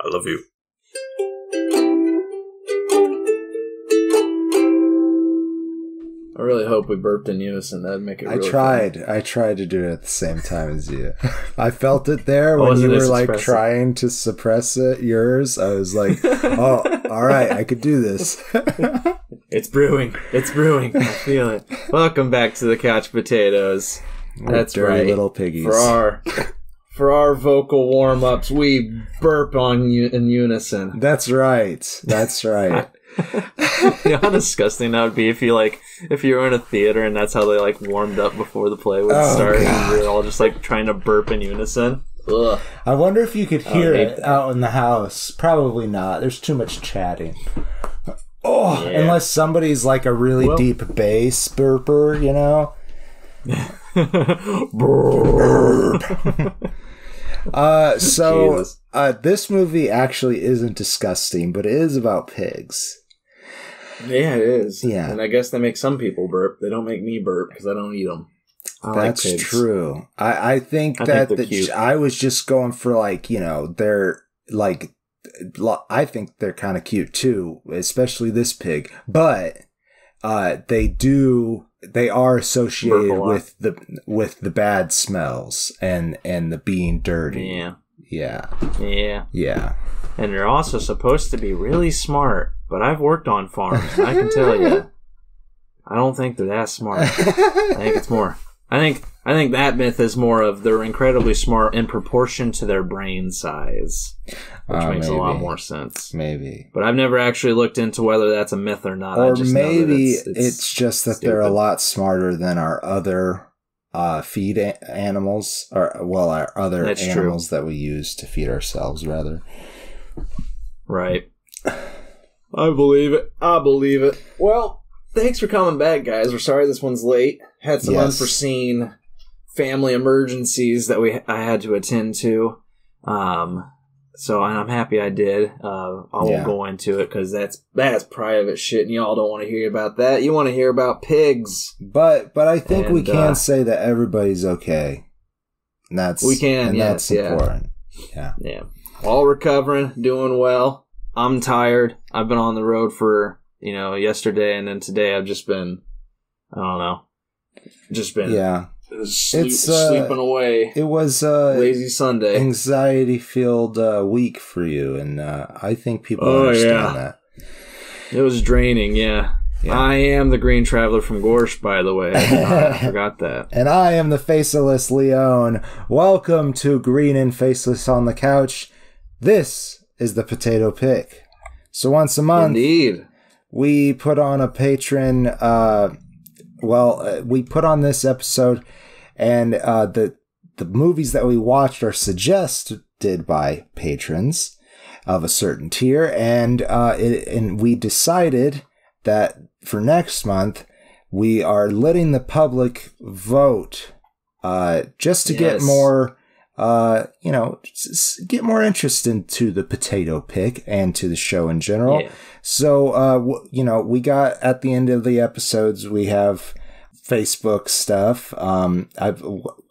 I love you. I really hope we burped in unison. That'd make it really fun. I tried to do it at the same time as you. I felt it there when you were like trying to suppress it. Yours, I was like, oh, all right, I could do this. It's brewing. It's brewing. I feel it. Welcome back to the Couch Potatoes. That's dirty right. Little piggies. For our vocal warm-ups, we burp in unison. That's right. That's right. You know how disgusting that would be if you were in a theater and that's how they like warmed up before the play would start, and we were all just like trying to burp in unison. Ugh. I wonder if you could hear it out in the house. Probably not. There's too much chatting. Oh, yeah. Unless somebody's like a really deep bass burper, you know. This movie actually isn't disgusting, but it is about pigs. Yeah, it is. Yeah. And I guess they make some people burp. They don't make me burp because I don't eat them. That's like true. I think I was just going for like, you know, they're like, I think they're kind of cute too, especially this pig. But they are associated with the bad smells and the being dirty. Yeah. Yeah. Yeah. Yeah. And they're also supposed to be really smart, but I've worked on farms, and I can tell you, I don't think they're that smart. I think it's more. I think that myth is more of they're incredibly smart in proportion to their brain size, which makes a lot more sense. Maybe. But I've never actually looked into whether that's a myth or not. Or maybe it's just that they're a lot smarter than our other feed animals, our other animals that we use to feed ourselves, rather. Right. I believe it. Well, thanks for coming back, guys. We're sorry this one's late. Had some unforeseen family emergencies that I had to attend to. So I'm happy I did. I won't go into it because that's private shit, and y'all don't want to hear about that. You want to hear about pigs. But I think we can say that everybody's okay. And that's important. Yeah. All recovering, doing well. I'm tired. I've been on the road for, yesterday, and then today I've just been, I don't know, sleeping away. It was lazy Sunday, anxiety-filled week for you, and I think people understand that. It was draining, yeah. I am the Green Traveler from Gorsh, by the way. I forgot that. And I am the Faceless Leon. Welcome to Green and Faceless on the Couch. This is the Potato Pick. So once a month, indeed, we put on a patron. We put on this episode, and the movies that we watched are suggested by patrons of a certain tier, and we decided that for next month we are letting the public vote, just to get more, get more interest into the Potato Pick and to the show in general. Yeah. So, we got at the end of the episodes, we have Facebook stuff.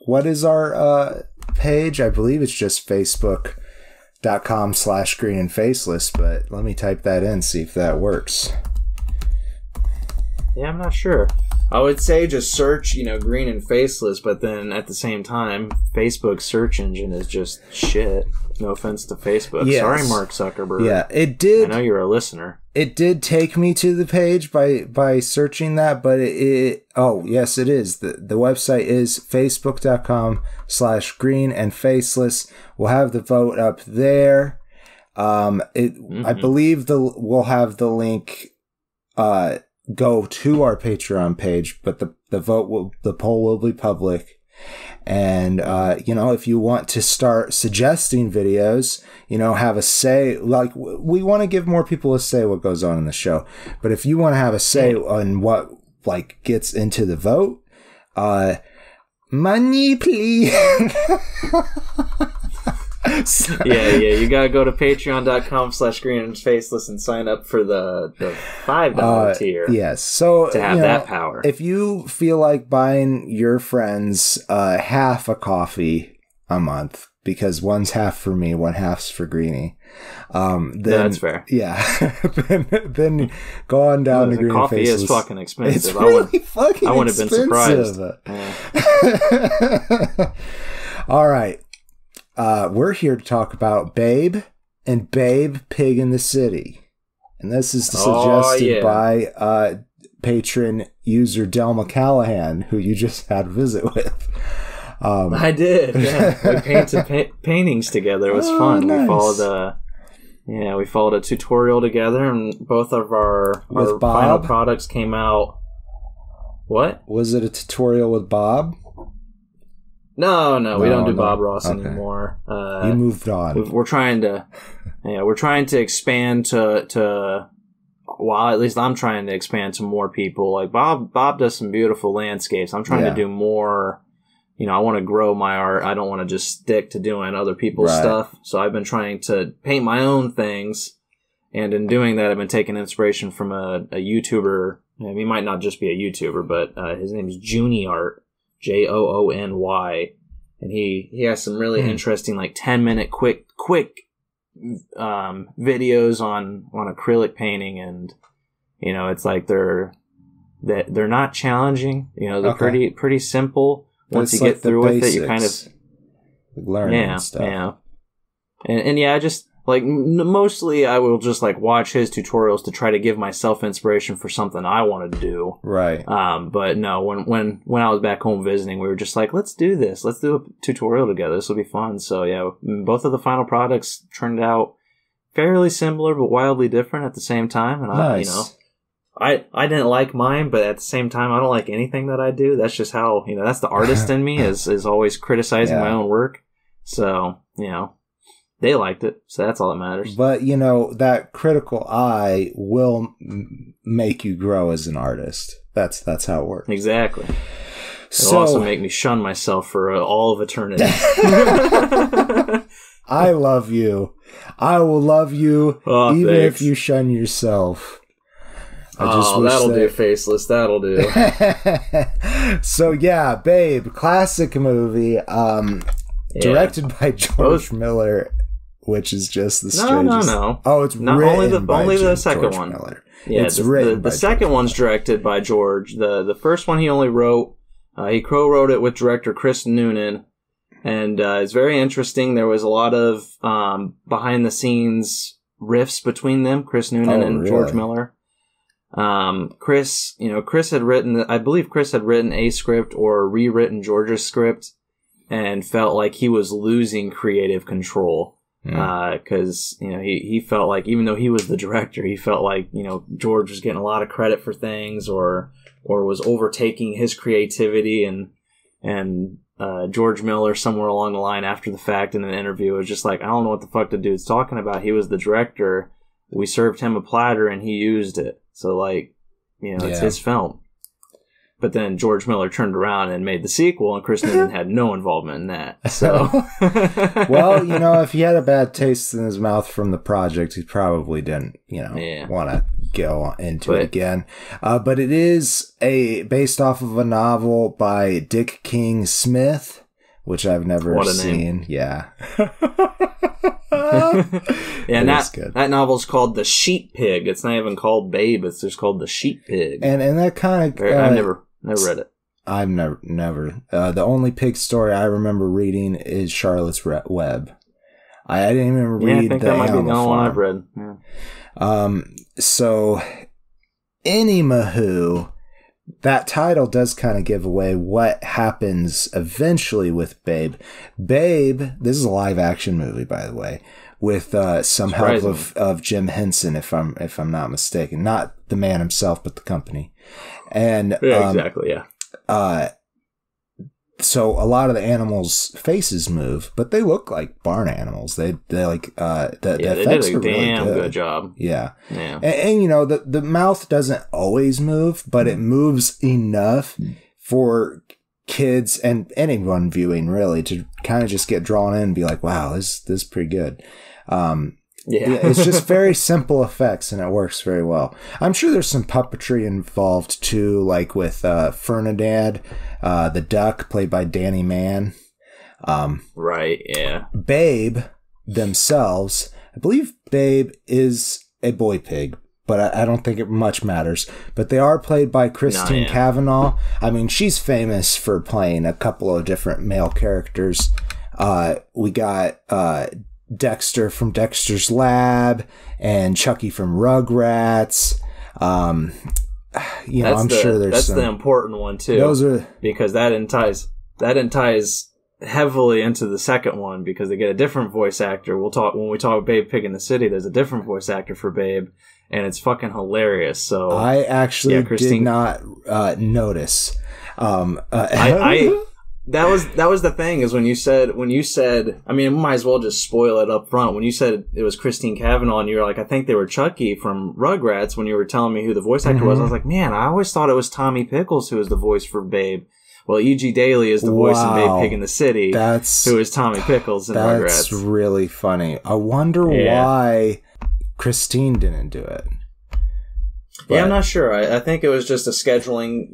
What is our page? I believe it's just facebook.com/green and faceless, but let me type that in, see if that works. Yeah, I'm not sure. I would say just search, Green and Faceless, but then at the same time, Facebook's search engine is just shit. No offense to Facebook. Yes. Sorry, Mark Zuckerberg. Yeah, it did. I know you're a listener. It did take me to the page by searching that, but yes, it is. The website is facebook.com/green and faceless. We'll have the vote up there. I believe we'll have the link, go to our Patreon page, but the poll will be public. And, if you want to start suggesting videos, have a say, like, we want to give more people a say what goes on in the show. But if you want to have a say on what, gets into the vote, money, please. You gotta go to patreon.com/green and faceless and sign up for the $5 tier. Yes, so to have that power. If you feel like buying your friends half a coffee a month, because one's half for me, one half's for Greenie. Then, that's fair. Yeah. then go on down to Green coffee Faces. Is fucking expensive. It's really fucking I wouldn't have been surprised. Yeah. All right. We're here to talk about Babe and Babe Pig in the City. And this is suggested by patron user Del McCallahan, who you just had a visit with. I did. Yeah. We painted paintings together. It was fun. Nice. We followed a tutorial together, and both of our final products came out. What? Was it a tutorial with Bob? No, we don't do Bob Ross anymore. You moved on. We're trying to expand to. Well, at least I'm trying to expand to more people. Like Bob does some beautiful landscapes. I'm trying to do more. I want to grow my art. I don't want to just stick to doing other people's stuff. So I've been trying to paint my own things. And in doing that, I've been taking inspiration from a YouTuber. He might not just be a YouTuber, but his name is Joony Art, Joony. And he has some really interesting, like 10-minute quick videos on acrylic painting. And, it's like they're not challenging. They're pretty simple. Once you get through with it, you kind of learn and stuff. Yeah. And I just mostly I will just watch his tutorials to try to give myself inspiration for something I want to do. Right. But no, when I was back home visiting, we were just like, let's do this. Let's do a tutorial together. This will be fun. So yeah, both of the final products turned out fairly similar but wildly different at the same time. And nice. I didn't like mine, but at the same time, I don't like anything that I do. That's just how, that's the artist in me is always criticizing my own work. So, they liked it. So that's all that matters. But, that critical eye will make you grow as an artist. That's how it works. Exactly. It'll also make me shun myself for all of eternity. I love you. I will love you even thanks. if you shun yourself. That'll do, Faceless. That'll do. So, yeah, Babe, classic movie, directed by George Miller, which is just the strangest. No. Oh, it's not written only the second George one. Miller. Yeah, it's written. The second one's directed by George. The first one he only wrote. He co-wrote it with director Chris Noonan, and it's very interesting. There was a lot of behind the scenes riffs between them, Chris Noonan and George Miller. Chris had written, I believe Chris had written a script or rewritten George's script and felt like he was losing creative control. Cause, he felt like, even though he was the director, he felt like, George was getting a lot of credit for things or was overtaking his creativity and George Miller somewhere along the line after the fact in an interview was just like, I don't know what the fuck the dude's talking about. He was the director. We served him a platter and he used it. So, it's his film. But then George Miller turned around and made the sequel, and Chris Noonan had no involvement in that. So, well, if he had a bad taste in his mouth from the project, he probably didn't, want to go into it again. But it is based off of a novel by Dick King Smith, which I've never seen. Name. Yeah. And that novel's called The Sheep Pig. It's not even called Babe. It's just called The Sheep Pig. And that kind of I've never read it. I've never. The only pig story I remember reading is Charlotte's Web. I didn't even read I think the that might be the Animal only one Farm. I've read. Yeah. So, anywho, that title does kind of give away what happens eventually with Babe. Babe, this is a live action movie, by the way, with some help of Jim Henson, if I'm not mistaken, not the man himself, but the company. And exactly, yeah. So a lot of the animals' faces move, but they look like barn animals. They like the effects did a are really damn good job. Yeah. And the mouth doesn't always move, but it moves enough for kids and anyone viewing really to kind of just get drawn in and be like, wow, this is pretty good. It's just very simple effects and it works very well. I'm sure there's some puppetry involved too, like with Fernandad, the duck played by Danny Mann. Right, yeah. Babe themselves, I believe Babe is a boy pig, but I don't think it much matters. But they are played by Christine Cavanaugh. I mean, she's famous for playing a couple of different male characters. We got Dexter from Dexter's Lab and Chucky from Rugrats. I'm sure there's the important one too. Those are because that ties heavily into the second one because they get a different voice actor. When we talk Babe Pig in the City, there's a different voice actor for Babe, and it's fucking hilarious. So I actually did not notice. That was the thing is when you said I mean, we might as well just spoil it up front. When you said it was Christine Cavanaugh and you were like, I think they were Chucky from Rugrats when you were telling me who the voice actor was, I was like, man, I always thought it was Tommy Pickles who was the voice for Babe. Well, E.G. Daily is the voice in Babe Pig in the City, who is Tommy Pickles in Rugrats. That's really funny. I wonder why Christine didn't do it. But, I'm not sure. I think it was just a scheduling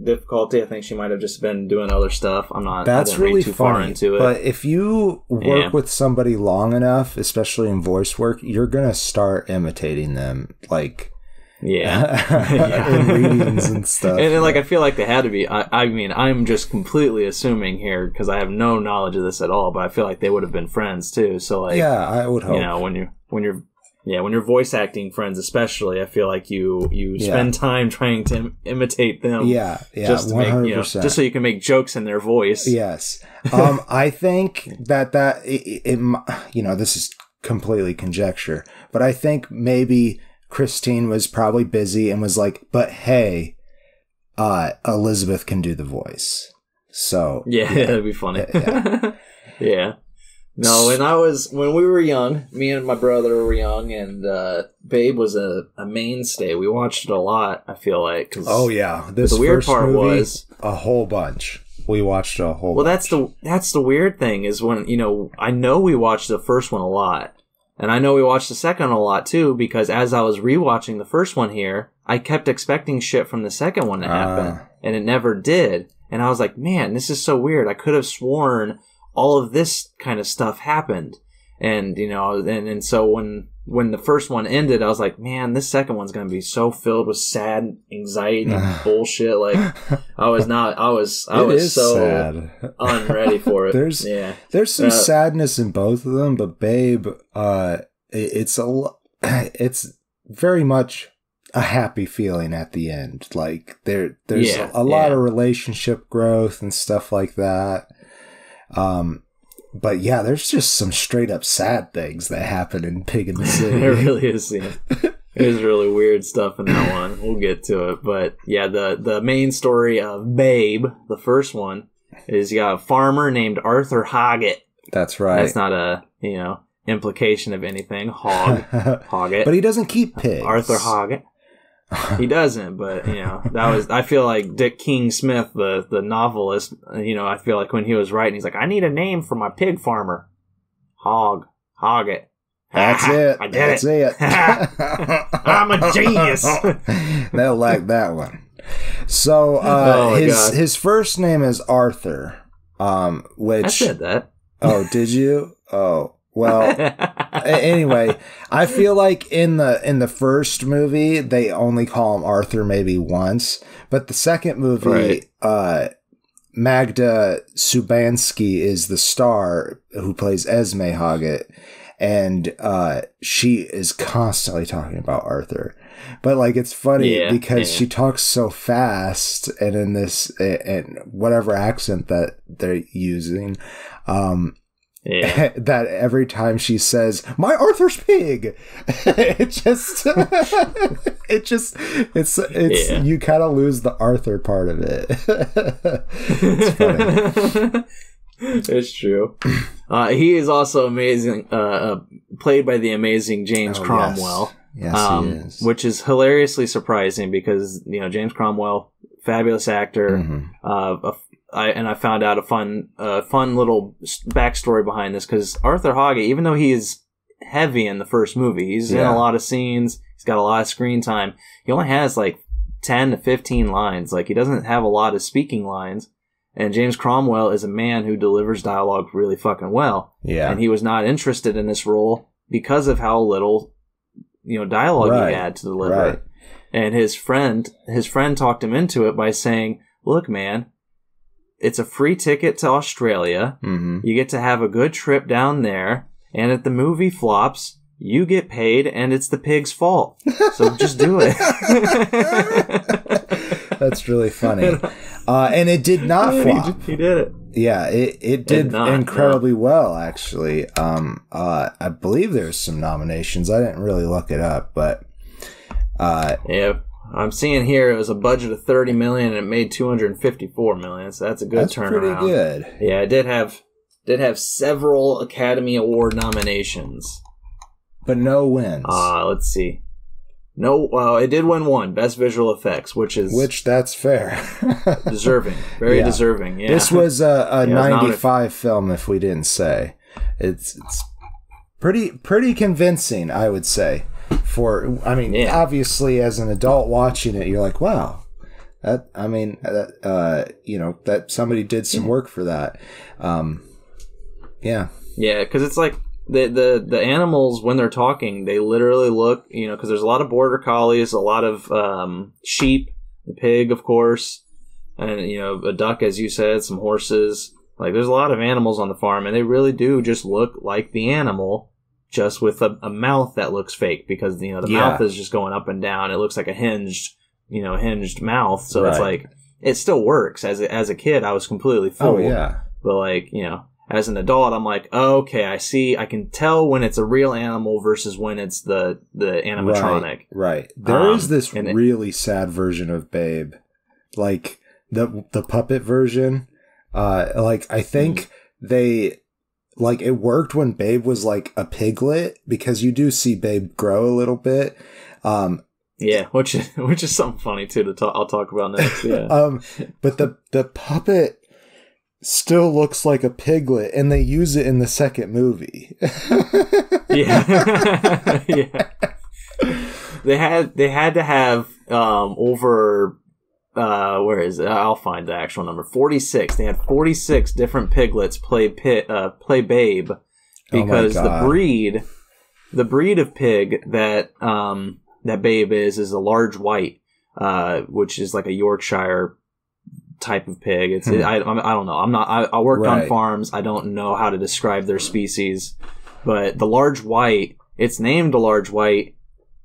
difficulty. I think she might have just been doing other stuff. I'm not. That's really too funny. Far into it. But if you work with somebody long enough, especially in voice work, you're gonna start imitating them, like in readings and stuff. And like I feel like they had to be. I mean, I'm just completely assuming here because I have no knowledge of this at all. But I feel like they would have been friends too. So like, yeah, I would hope. You know, when you're voice acting friends, especially, I feel like you spend time trying to imitate them. Yeah, just to 100%. make, just so you can make jokes in their voice. Yes, I think that this is completely conjecture, but I think maybe Christine was probably busy and was like, "But hey, Elizabeth can do the voice." So that'd be funny. Yeah. No, when we were young, me and my brother were young, and Babe was a mainstay. We watched it a lot, I feel like. The weird part was a whole bunch. We watched a whole bunch. That's the weird thing is when, I know we watched the first one a lot, and I know we watched the second one a lot too, because as I was rewatching the first one here, I kept expecting shit from the second one to happen, and it never did. And I was like, man, this is so weird. I could have sworn all of this kind of stuff happened. And, and so when the first one ended, I was like, man, this second one's going to be so filled with sad anxiety and bullshit. Like I was so sad. Unready for it. There's some sadness in both of them, but Babe, it's very much a happy feeling at the end. Like there's a lot of relationship growth and stuff like that. But yeah, there's just some straight up sad things that happen in Pig in the City. There really is. Yeah. There's really weird stuff in that one. We'll get to it. But yeah, the main story of Babe, the first one, is you got a farmer named Arthur Hoggett. That's right. That's not a, implication of anything. Hoggett. But he doesn't keep pigs. Arthur Hoggett. He doesn't, but I feel like Dick King Smith, the novelist, I feel like when he was writing, he's like, I need a name for my pig farmer. Hoggett. That's it. I did it. I'm a genius. They'll like that one. So his first name is Arthur, which I said that. Oh, did you? Oh. Well, anyway, I feel like in the first movie they only call him Arthur maybe once, but the second movie, Magda Subansky is the star who plays Esme Hoggett, and she is constantly talking about Arthur. But like it's funny because she talks so fast and in this and whatever accent that they're using. That every time she says "my Arthur's pig," it's you kind of lose the Arthur part of it. It's funny. It's true. He is also amazing. Played by the amazing James Cromwell. Yes, he is. Which is hilariously surprising because James Cromwell, fabulous actor. Mm-hmm. I found out a fun little backstory behind this because Arthur Hoggett, even though he is heavy in the first movie, he's in a lot of scenes, he's got a lot of screen time. He only has like 10 to 15 lines. Like he doesn't have a lot of speaking lines, And James Cromwell is a man who delivers dialogue really fucking well. Yeah. And he was not interested in this role because of how little, dialogue he had to deliver. Right. And his friend talked him into it by saying, look, man, it's a free ticket to Australia. Mm-hmm. You get to have a good trip down there. And if the movie flops, you get paid and it's the pig's fault. So just do it. That's really funny. And it did not flop. He did it. Yeah, it did incredibly well, actually. I believe there's some nominations. I didn't really look it up, but yeah, I'm seeing here it was a budget of $30 million and it made $254 million. So that's a good turnaround. That's pretty good. Yeah, it did have several Academy Award nominations, but no wins. Let's see. No, it did win one, Best Visual Effects, which that's fair. Deserving, very deserving. Yeah, this was a 95 film. If we didn't say, it's pretty convincing, I would say. Obviously, as an adult watching it, you're like, wow, that somebody did some work for that. Yeah, because it's like. The animals, when they're talking, they literally look, because there's a lot of border collies, a lot of sheep, the pig, of course, and, a duck, as you said, some horses. Like, there's a lot of animals on the farm, and they really do just look like the animal, just with a mouth that looks fake, because, the mouth is just going up and down. It looks like a hinged mouth, so It's like, it still works. As a kid, I was completely fooled. Oh, yeah. But, like, as an adult, I'm like, oh, okay, I see. I can tell when it's a real animal versus when it's the animatronic. Right. There is this really sad version of Babe, like the puppet version. I think it worked when Babe was like a piglet, because you do see Babe grow a little bit. Yeah, which is something funny too I'll talk about next. Yeah. But the puppet still looks like a piglet, and they use it in the second movie. Yeah. Yeah. They had to have over where is it? I'll find the actual number. 46. They had 46 different piglets play Babe, because the breed of pig that Babe is a large white, which is like a Yorkshire type of pig. I don't know. I worked on farms. I don't know how to describe their species, but the large white, it's named a large white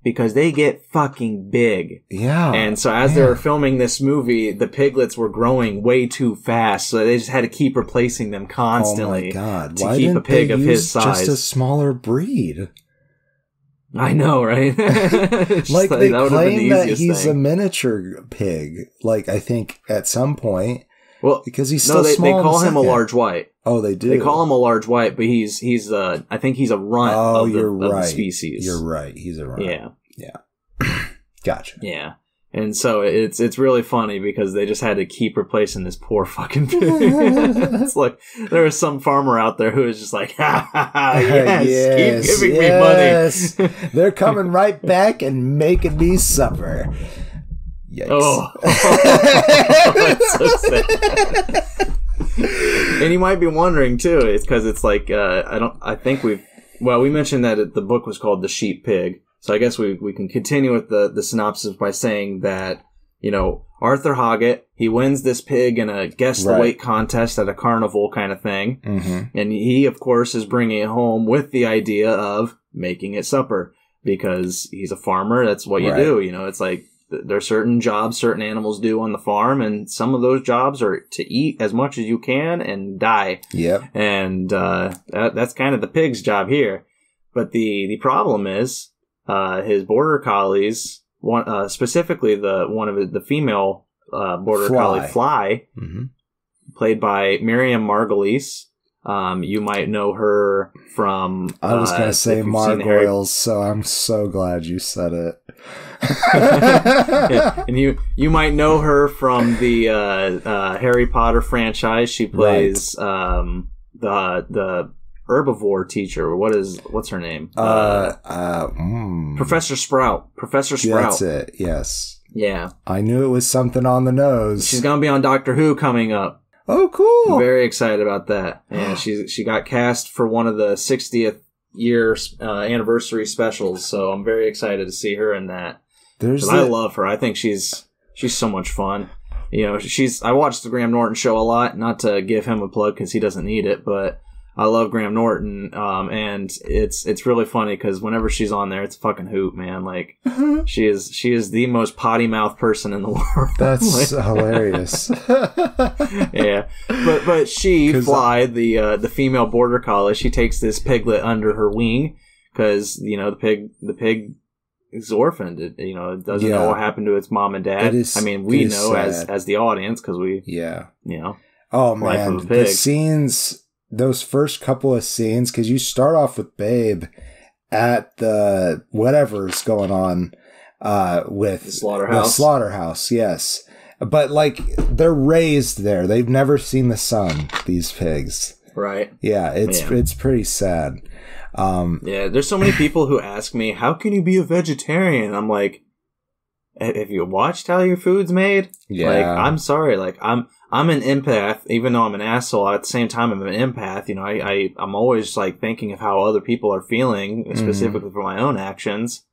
because they get fucking big. Yeah. And so as they were filming this movie, the piglets were growing way too fast, so they just had to keep replacing them constantly. Oh my God. To keep a pig of his size. Just a smaller breed? I know, right? Like, they claim that he's a miniature pig, like, I think at some point. Well, because he's still small. They call him a large white. Oh, they do. They call him a large white, but he's I think he's a runt of the species. You're right. He's a runt. Yeah. Yeah. Gotcha. Yeah. And so it's really funny because they just had to keep replacing this poor fucking pig. It's like there was some farmer out there who was just like, ha ha ha, yes, keep giving me money. They're coming right back and making me supper. Yikes. Oh, that's so sad. And you might be wondering too, it's because it's like we mentioned that the book was called The Sheep Pig. So I guess we can continue with the synopsis by saying that, Arthur Hoggett, he wins this pig in a guess the weight contest at a carnival kind of thing. Mm-hmm. And he, of course, is bringing it home with the idea of making it supper because he's a farmer. That's what you do. It's like there are certain jobs certain animals do on the farm, and some of those jobs are to eat as much as you can and die. Yep. And that's kind of the pig's job here. But the problem is, his border collies, specifically the female border collie, Fly, mm-hmm. played by Miriam Margolyes. You might know her from. I was going to say Margoyles, so I'm so glad you said it. Yeah. And you might know her from the Harry Potter franchise. She plays the herbivore teacher. What's her name? Professor Sprout. Professor Sprout. That's it. Yes. Yeah. I knew it was something on the nose. She's gonna be on Doctor Who coming up. Oh, cool. I'm very excited about that. And she got cast for one of the 60th year anniversary specials, so I'm very excited to see her in that. I love her. I think she's so much fun. You know, I watched the Graham Norton show a lot, not to give him a plug because he doesn't need it, but I love Graham Norton, and it's really funny because whenever she's on there, it's a fucking hoot, man. Like, she is the most potty mouth person in the world. That's hilarious. Yeah, but Fly, the female border collie, she takes this piglet under her wing because you know the pig is orphaned. It doesn't know what happened to its mom and dad. We know as the audience because we Oh man, the scenes. Those first couple of scenes, because you start off with Babe at the whatever's going on with the slaughterhouse. The slaughterhouse, yes. But like they're raised there. They've never seen the sun, these pigs. Right. Yeah, it's pretty sad. There's so many people who ask me, how can you be a vegetarian? I'm like, have you watched how your food's made? Yeah. Like, I'm sorry, like I'm an empath, even though I'm an asshole. At the same time, I'm an empath. You know, I'm always like thinking of how other people are feeling, specifically for my own actions.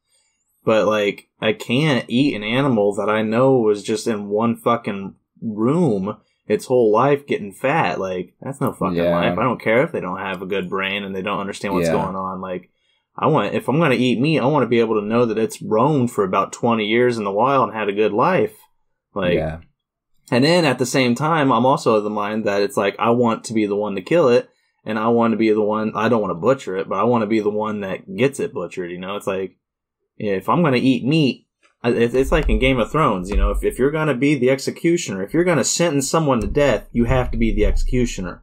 But like, I can't eat an animal that I know was just in one fucking room its whole life getting fat. Like, that's no fucking life. I don't care if they don't have a good brain and they don't understand what's going on. Like, if I'm gonna eat meat, I want to be able to know that it's roamed for about 20 years in the wild and had a good life. Like. Yeah. And then at the same time, I'm also of the mind that it's like, I want to be the one to kill it, and I want to be the one, I don't want to butcher it, but I want to be the one that gets it butchered, you know? It's like, if I'm going to eat meat, it's like in Game of Thrones, you know, if you're going to be the executioner, if you're going to sentence someone to death, you have to be the executioner,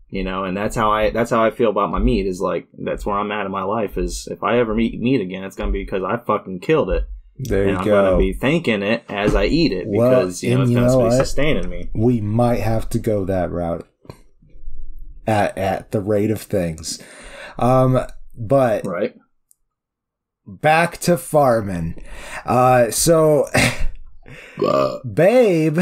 you know? And that's how I feel about my meat, is like, that's where I'm at in my life, is if I ever eat meat again, it's going to be because I fucking killed it. There you go. I'm going to be thanking it as I eat it because, it's going to be sustaining me. We might have to go that route at the rate of things. But right. Back to farming. So Babe,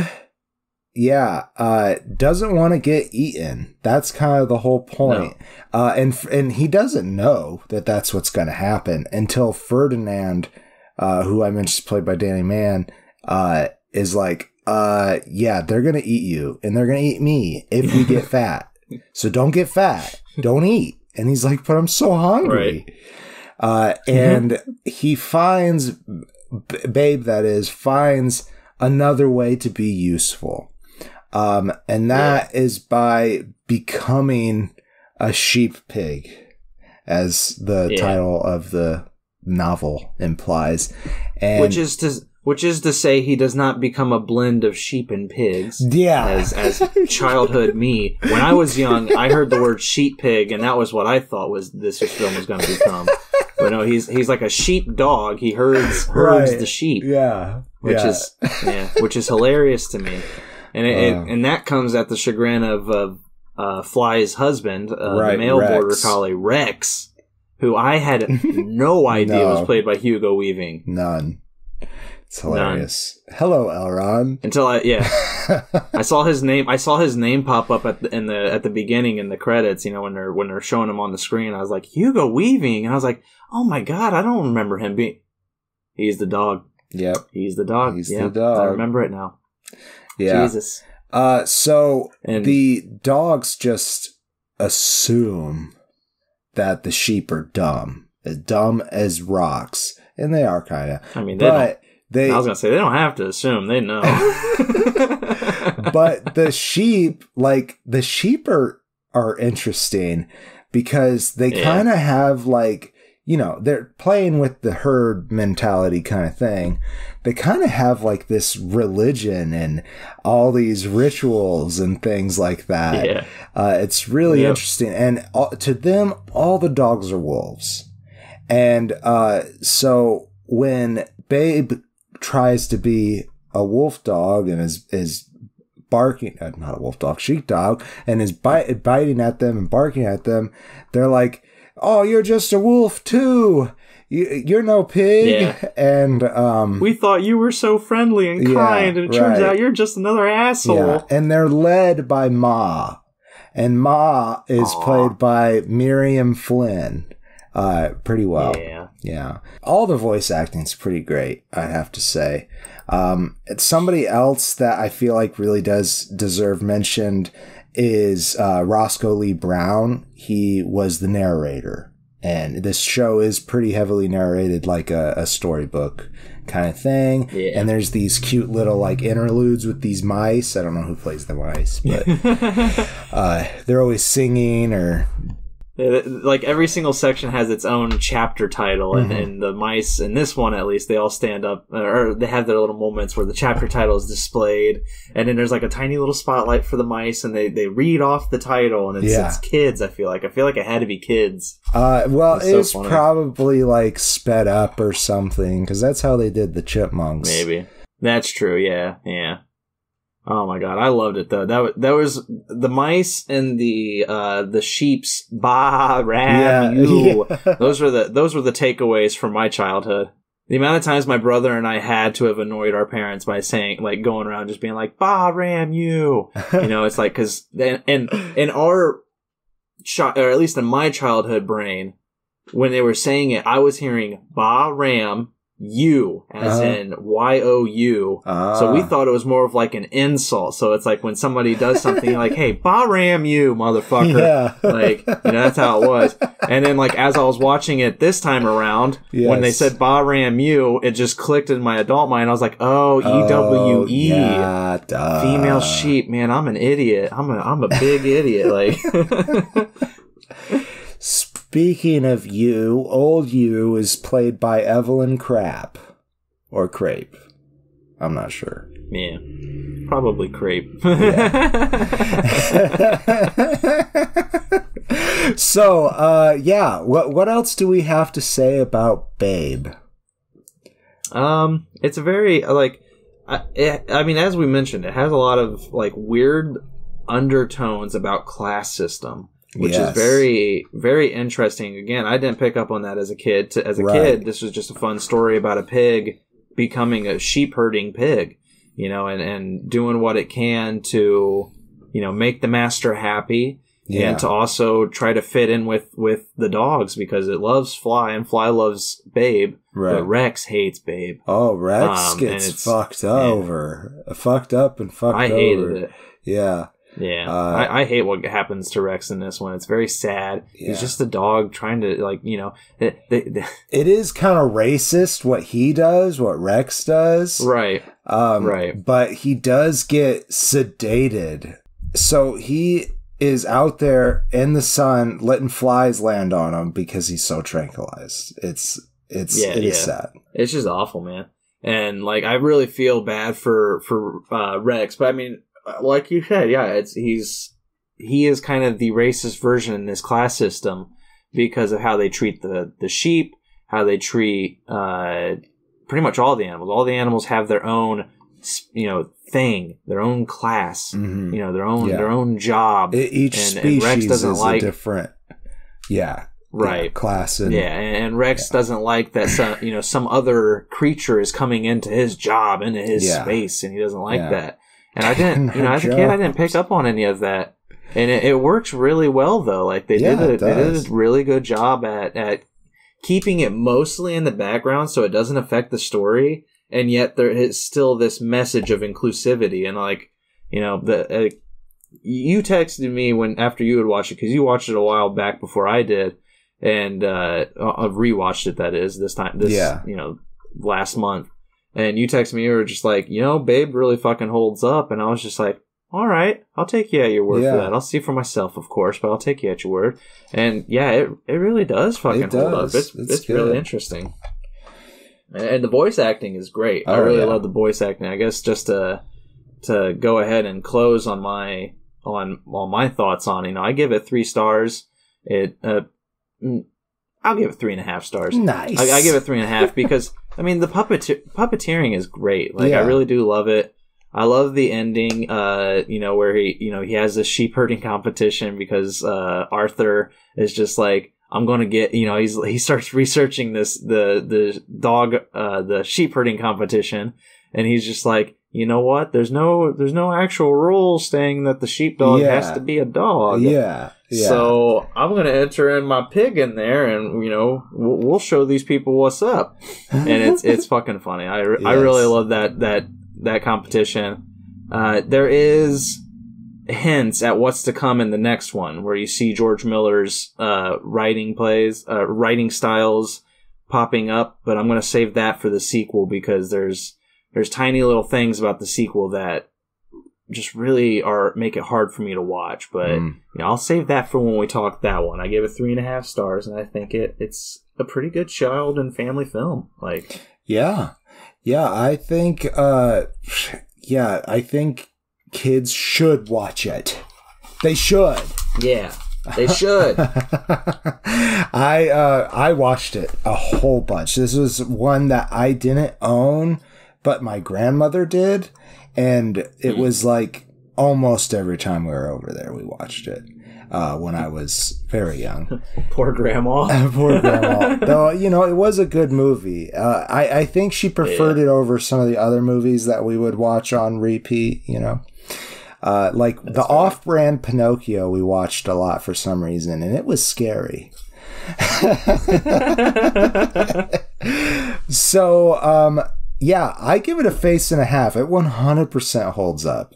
doesn't want to get eaten. That's kind of the whole point. No. And he doesn't know that that's what's going to happen until Ferdinand, who I mentioned is played by Danny Mann, is like, they're going to eat you and they're going to eat me if we get fat. So don't get fat. Don't eat. And he's like, but I'm so hungry. Right. And he finds, Babe, finds another way to be useful. And that is by becoming a sheep pig, as the title of the novel implies, and which is to say he does not become a blend of sheep and pigs. As childhood me, when I was young, I heard the word sheep pig, and that was what I thought was this film was going to become. But no, he's like a sheep dog. He herds the sheep. Which is hilarious to me, and that comes at the chagrin of Fly's husband, the male Rex. border collie Rex, who I had no idea was played by Hugo Weaving. None. It's hilarious. None. Hello, Elron. Until I saw his name. I saw his name pop up at the beginning in the credits. You know, when they're showing him on the screen, I was like, Hugo Weaving, and I was like, oh my god, I don't remember him being. He's the dog. Yep, he's the dog. He's the dog. I remember it now. Yeah. Jesus. So the dogs just assume that the sheep are dumb as rocks, and they are kind of. I mean, I was gonna say they don't have to assume; they know. But the sheep are interesting because they kind of have like, you know, they're playing with the herd mentality kind of thing. They kind of have like this religion and all these rituals and things like that. Yeah. It's really interesting. And to them, all the dogs are wolves. And so when Babe tries to be a wolf dog and is barking, not a wolf dog, sheepdog, and is biting at them and barking at them, they're like, oh, you're just a wolf too. you're no pig. And we thought you were so friendly and kind, and it turns out you're just another asshole. Yeah. And they're led by Ma. And Ma is played by Miriam Flynn. Pretty well. Yeah. All the voice acting's pretty great, I have to say. It's somebody else that I feel like really does deserve mentioned is Roscoe Lee Brown. He was the narrator. And this show is pretty heavily narrated like a storybook kind of thing. Yeah. And there's these cute little like interludes with these mice. I don't know who plays the mice, but they're always singing or... Like every single section has its own chapter title, and the mice in this one, at least, they all stand up, or they have their little moments where the chapter title is displayed, and then there's like a tiny little spotlight for the mice, and they read off the title, and it's kids. I feel like it had to be kids. Well, it's probably like sped up or something, because that's how they did the Chipmunks. Maybe that's true. Yeah. Oh my god, I loved it though. That was the mice and the sheep's ba ram you. Those were the takeaways from my childhood. The amount of times my brother and I had to have annoyed our parents by saying, like, going around just being like, ba ram you. It's like, because in our or at least in my childhood brain, when they were saying it, I was hearing ba ram you, as in Y-O-U. So we thought it was more of like an insult. So it's like when somebody does something like, hey, ba-ram you, motherfucker. Yeah. Like, that's how it was. And then like as I was watching it this time around, when they said ba-ram you, it just clicked in my adult mind. I was like, E-W-E. Yeah, female sheep. Man, I'm an idiot. I'm a big idiot. Like... Speaking of you, old you is played by Evelyn Crape. Or Crape. I'm not sure. Yeah. Probably Crape. So, what else do we have to say about Babe? It's a very, like, I mean, as we mentioned, it has a lot of, like, weird undertones about class system. Which is very, very interesting. Again, I didn't pick up on that as a kid. As a kid, this was just a fun story about a pig becoming a sheep herding pig, and doing what it can to, make the master happy, and to also try to fit in with the dogs because it loves Fly and Fly loves Babe, but Rex hates Babe. Oh, Rex gets fucked over. Fucked up and fucked over. I hated it. Yeah. Yeah, I hate what happens to Rex in this one. It's very sad. Yeah. He's just a dog trying to, like, It is kind of racist what he does, what Rex does. Right. Right. But he does get sedated. So he is out there in the sun letting flies land on him because he's so tranquilized. It is sad. It's just awful, man. And, like, I really feel bad for Rex, but I mean... Like you said, he is kind of the racist version in this class system because of how they treat the sheep, how they treat pretty much all the animals. All the animals have their own, thing, their own class, their own job. Each species Rex doesn't is a different, class. And Rex doesn't like that some other creature is coming into his job, into his space, and he doesn't like that. And I didn't, as a kid, I didn't pick up on any of that. And it works really well, though. Like, they did a really good job at keeping it mostly in the background so it doesn't affect the story. And yet there is still this message of inclusivity. And, like, you texted me after you had watched it, because you watched it a while back before I did. And I've rewatched it, that is, last month. And you texted me, you were just like, Babe really fucking holds up. And I was just like, all right, I'll take you at your word for that. I'll see for myself, of course, but I'll take you at your word. And it really does fucking hold up. It's really interesting. And the voice acting is great. I really love the voice acting. I guess just to go ahead and close on my thoughts on, I give it 3 stars. I'll give it 3.5 stars. Nice. I give it 3.5 because, I mean, the puppeteering is great. Like, I really do love it. I love the ending, where he has this sheep herding competition because Arthur is just like, I'm going to get, you know, he starts researching the dog, the sheep herding competition. And he's just like, you know what? There's no actual rule saying that the sheepdog has to be a dog. Yeah. So I'm going to enter in my pig in there, and you know, we'll show these people what's up. And it's fucking funny. I really love that competition. There is hints at what's to come in the next one, where you see George Miller's writing styles popping up. But I'm going to save that for the sequel, because there's tiny little things about the sequel that just really make it hard for me to watch. But you know, I'll save that for when we talk that one. I gave it 3.5 stars, and I think it's a pretty good child and family film. Like, I think kids should watch it. They should. Yeah, they should. I watched it a whole bunch. This was one that I didn't own, but my grandmother did, and it was like almost every time we were over there, we watched it. When I was very young. Poor grandma. Poor grandma. Though, you know, it was a good movie. I think she preferred it over some of the other movies that we would watch on repeat, you know. Like the off-brand Pinocchio we watched a lot for some reason, and it was scary. So, yeah, I give it a face and a half. It 100% holds up.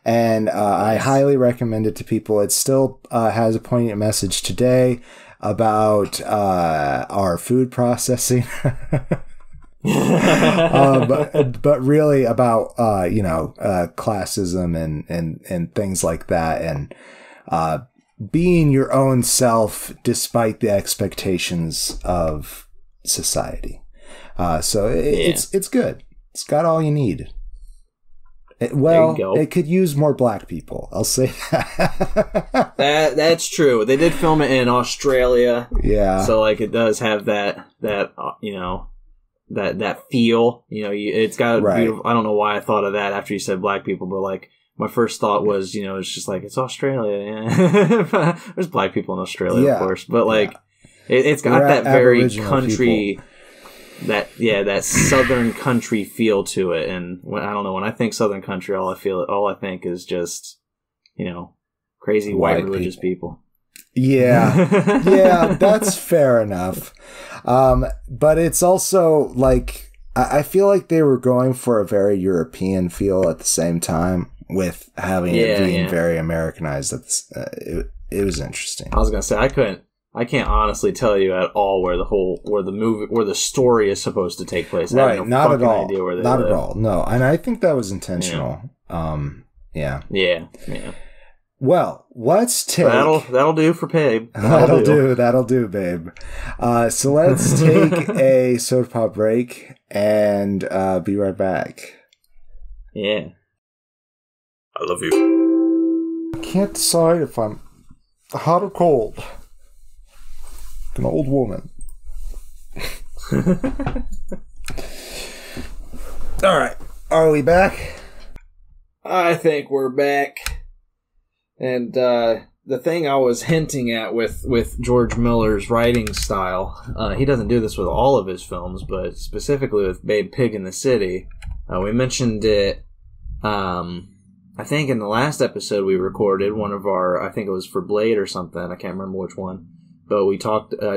And I highly recommend it to people. It still has a poignant message today about our food processing. But really about, classism and things like that. And being your own self despite the expectations of society. So it's good. It's got all you need. It could use more black people. I'll say that. That's true. They did film it in Australia. Yeah. So like it does have that feel. You know, it's got beautiful. I don't know why I thought of that after you said black people, but like my first thought was, you know, it's just like it's Australia. Yeah. There's black people in Australia, of course, but like it's got that very country. People. That southern country feel to it, and when I think southern country, all I think is just, you know, crazy white religious people. Yeah, that's fair enough. But it's also like I feel like they were going for a very European feel at the same time with having it being very Americanized. It was interesting. I was gonna say I can't honestly tell you at all where the story is supposed to take place. Right, I have no not at all. Idea where they not live. at all. No, and I think that was intentional. Yeah. Well, let's take that'll do for Babe. That'll do, babe. So let's take a soda pop break and be right back. Yeah. I love you. I can't decide if I'm hot or cold. An old woman. All right. Are we back? I think we're back. And the thing I was hinting at with George Miller's writing style, he doesn't do this with all of his films, but specifically with Babe, Pig in the City. We mentioned it, I think in the last episode we recorded, I think it was for Blade or something, I can't remember which one. But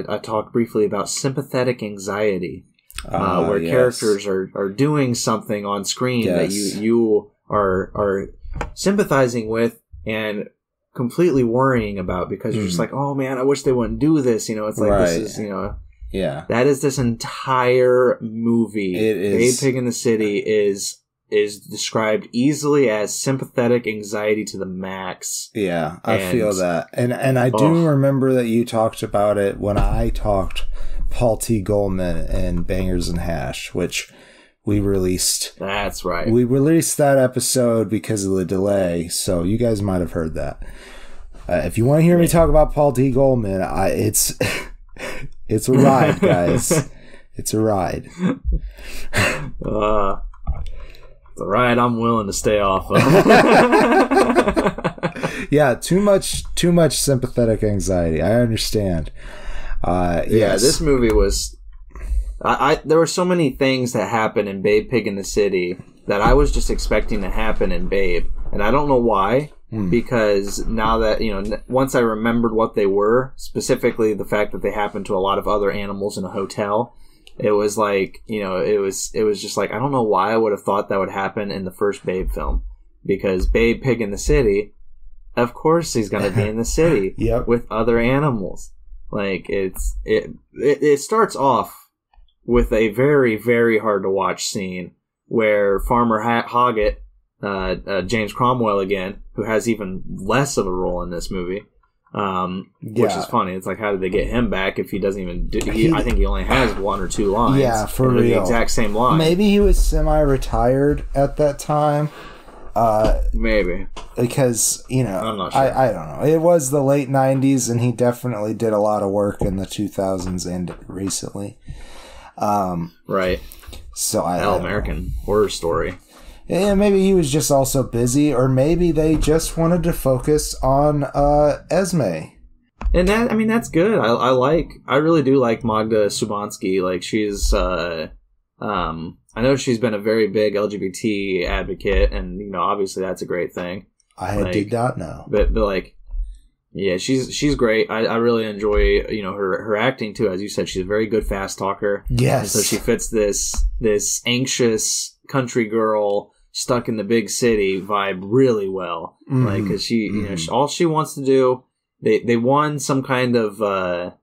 I talked briefly about sympathetic anxiety, where characters are doing something on screen that you are sympathizing with and completely worrying about, because you're just like, oh man, I wish they wouldn't do this. You know, it's like this is, you know, that is this entire movie. It is. Babe, Pig in the City is described easily as sympathetic anxiety to the max. Yeah, I feel that. And I do remember that you talked about it when I talked Paul T. Goldman and Bangers and Hash, which we released. That's right. We released that episode because of the delay, so you guys might have heard that. If you want to hear me talk about Paul T. Goldman, it's a ride, guys. It's a ride. The ride I'm willing to stay off of. Yeah, too much sympathetic anxiety. I understand. Yes. This movie was. There were so many things that happened in Babe Pig in the City that I was just expecting to happen in Babe, and I don't know why. Because now that, once I remembered what they were, specifically the fact that they happened to a lot of other animals in a hotel, it was like, it was just like, I don't know why I would have thought that would happen in the first Babe film. Because Babe Pig in the City, of course he's going to be in the city Yep. with other animals. Like, it starts off with a very, very hard to watch scene where Farmer Hoggett, James Cromwell again, who has even less of a role in this movie, which is funny. It's like, how did they get him back if he doesn't even do... I think he only has 1 or 2 lines. Yeah, for real. The exact same line. Maybe he was semi-retired at that time. Maybe. Because, I'm not sure. I don't know. It was the late 90s, and he definitely did a lot of work in the 2000s and recently. Right. So American Horror Story. Yeah, maybe he was just also busy, or maybe they just wanted to focus on Esme. And that's good. I really do like Magda Subansky. Like, she's, I know she's been a very big LGBT advocate, and, obviously that's a great thing. I did not know. But like, yeah, she's great. I really enjoy, her acting too. As you said, she's a very good fast talker. Yes. And so she fits this anxious country girl stuck in the big city vibe really well. Like, cause she, all she wants to do, they won some kind of,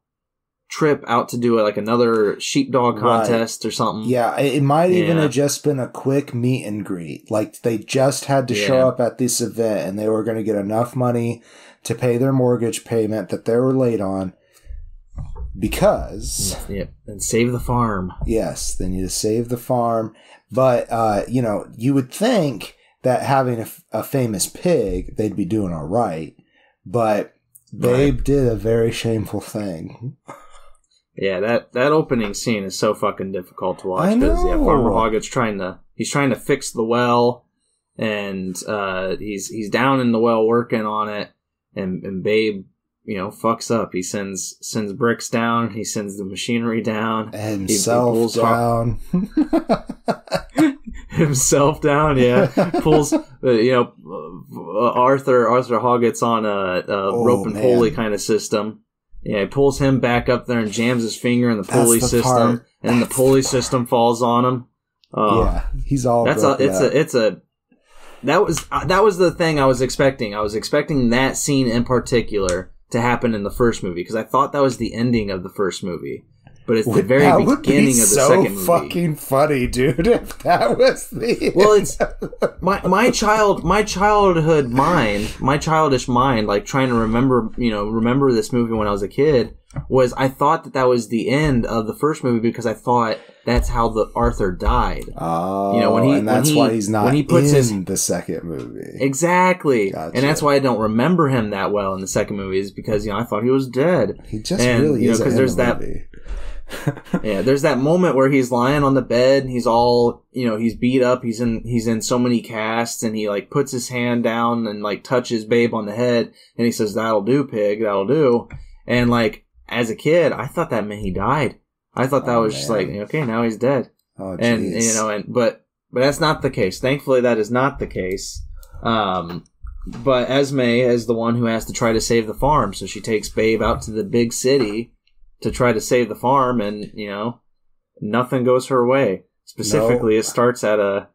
trip out to do like another sheepdog contest or something. Yeah, it might even have just been a quick meet and greet. Like, they just had to show up at this event, and they were going to get enough money to pay their mortgage payment that they were late on. Because... Yeah, and save the farm. Yes, they need to save the farm. But, you would think that having a famous pig, they'd be doing all right. But Babe did a very shameful thing. Yeah, that opening scene is so fucking difficult to watch. Because Farmer Hoggett's trying to fix the well, and he's down in the well working on it, and Babe, fucks up. He sends bricks down. He sends the machinery down. And himself down. Himself down, yeah. Pulls, Arthur Hoggett's on a rope and pulley kind of system. Yeah, he pulls him back up there and jams his finger in the pulley system, and the pulley system falls on him. He's all. That was the thing I was expecting. I was expecting that scene in particular to happen in the first movie, because I thought that was the ending of the first movie. But it's the very beginning of the second movie. So fucking funny, dude. If that was the well, it's my childish mind, like trying to remember this movie when I was a kid, was I thought that was the end of the first movie, because I thought that's how the Arthur died. Oh, and that's why he's not in the second movie. Exactly. Gotcha. And that's why I don't remember him that well in the second movie, is because I thought he was dead. He just really is in the movie. Yeah, there's that moment where he's lying on the bed and he's all, he's beat up, he's in so many casts, and he like puts his hand down and like touches Babe on the head, and he says, "That'll do, pig, that'll do." And like, as a kid, I thought that meant he died. I thought that was just like, okay, now he's dead. Oh, and but that's not the case. Thankfully, that is not the case. But Esme is the one who has to try to save the farm, so she takes Babe out to the big city to try to save the farm, and nothing goes her way. Specifically, it starts at the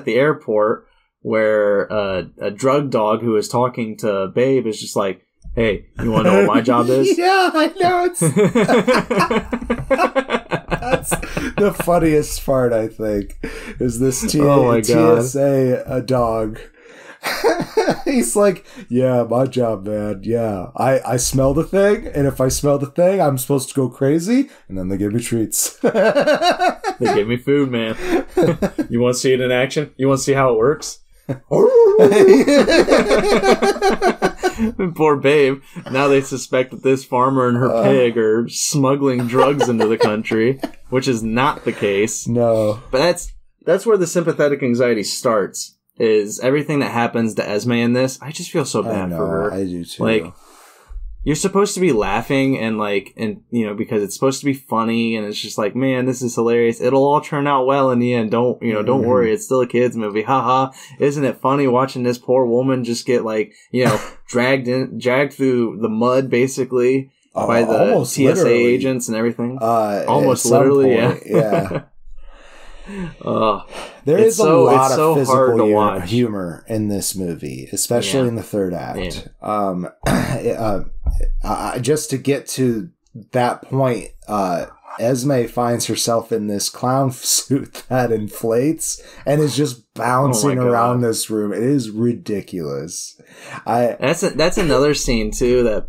airport, where a drug dog who is talking to Babe is just like, "Hey, you want to know what my job is?" Yeah, I know. That's the funniest part, I think, is this TSA a dog. He's like, "Yeah, my job, man. Yeah, I smell the thing, and if I smell the thing, I'm supposed to go crazy, and then they give me treats." They give me food, man. You want to see it in action? You want to see how it works? Poor Babe. Now they suspect that this farmer and her pig are smuggling drugs into the country, which is not the case. No, but that's where the sympathetic anxiety starts. Is everything that happens to Esme in this? I just feel so bad for her. I do too. Like, you're supposed to be laughing and like, and you know, because it's supposed to be funny, and it's just like, man, this is hilarious. It'll all turn out well in the end. Don't worry. It's still a kid's movie. Haha. Isn't it funny watching this poor woman just get like, you know, dragged through the mud basically by the TSA literally. Agents and everything. Almost literally. Point, yeah. There is a lot of physical humor in this movie, especially in the third act. Just to get to that point, Esme finds herself in this clown suit that inflates and is just bouncing around this room. It is ridiculous. That's another scene too that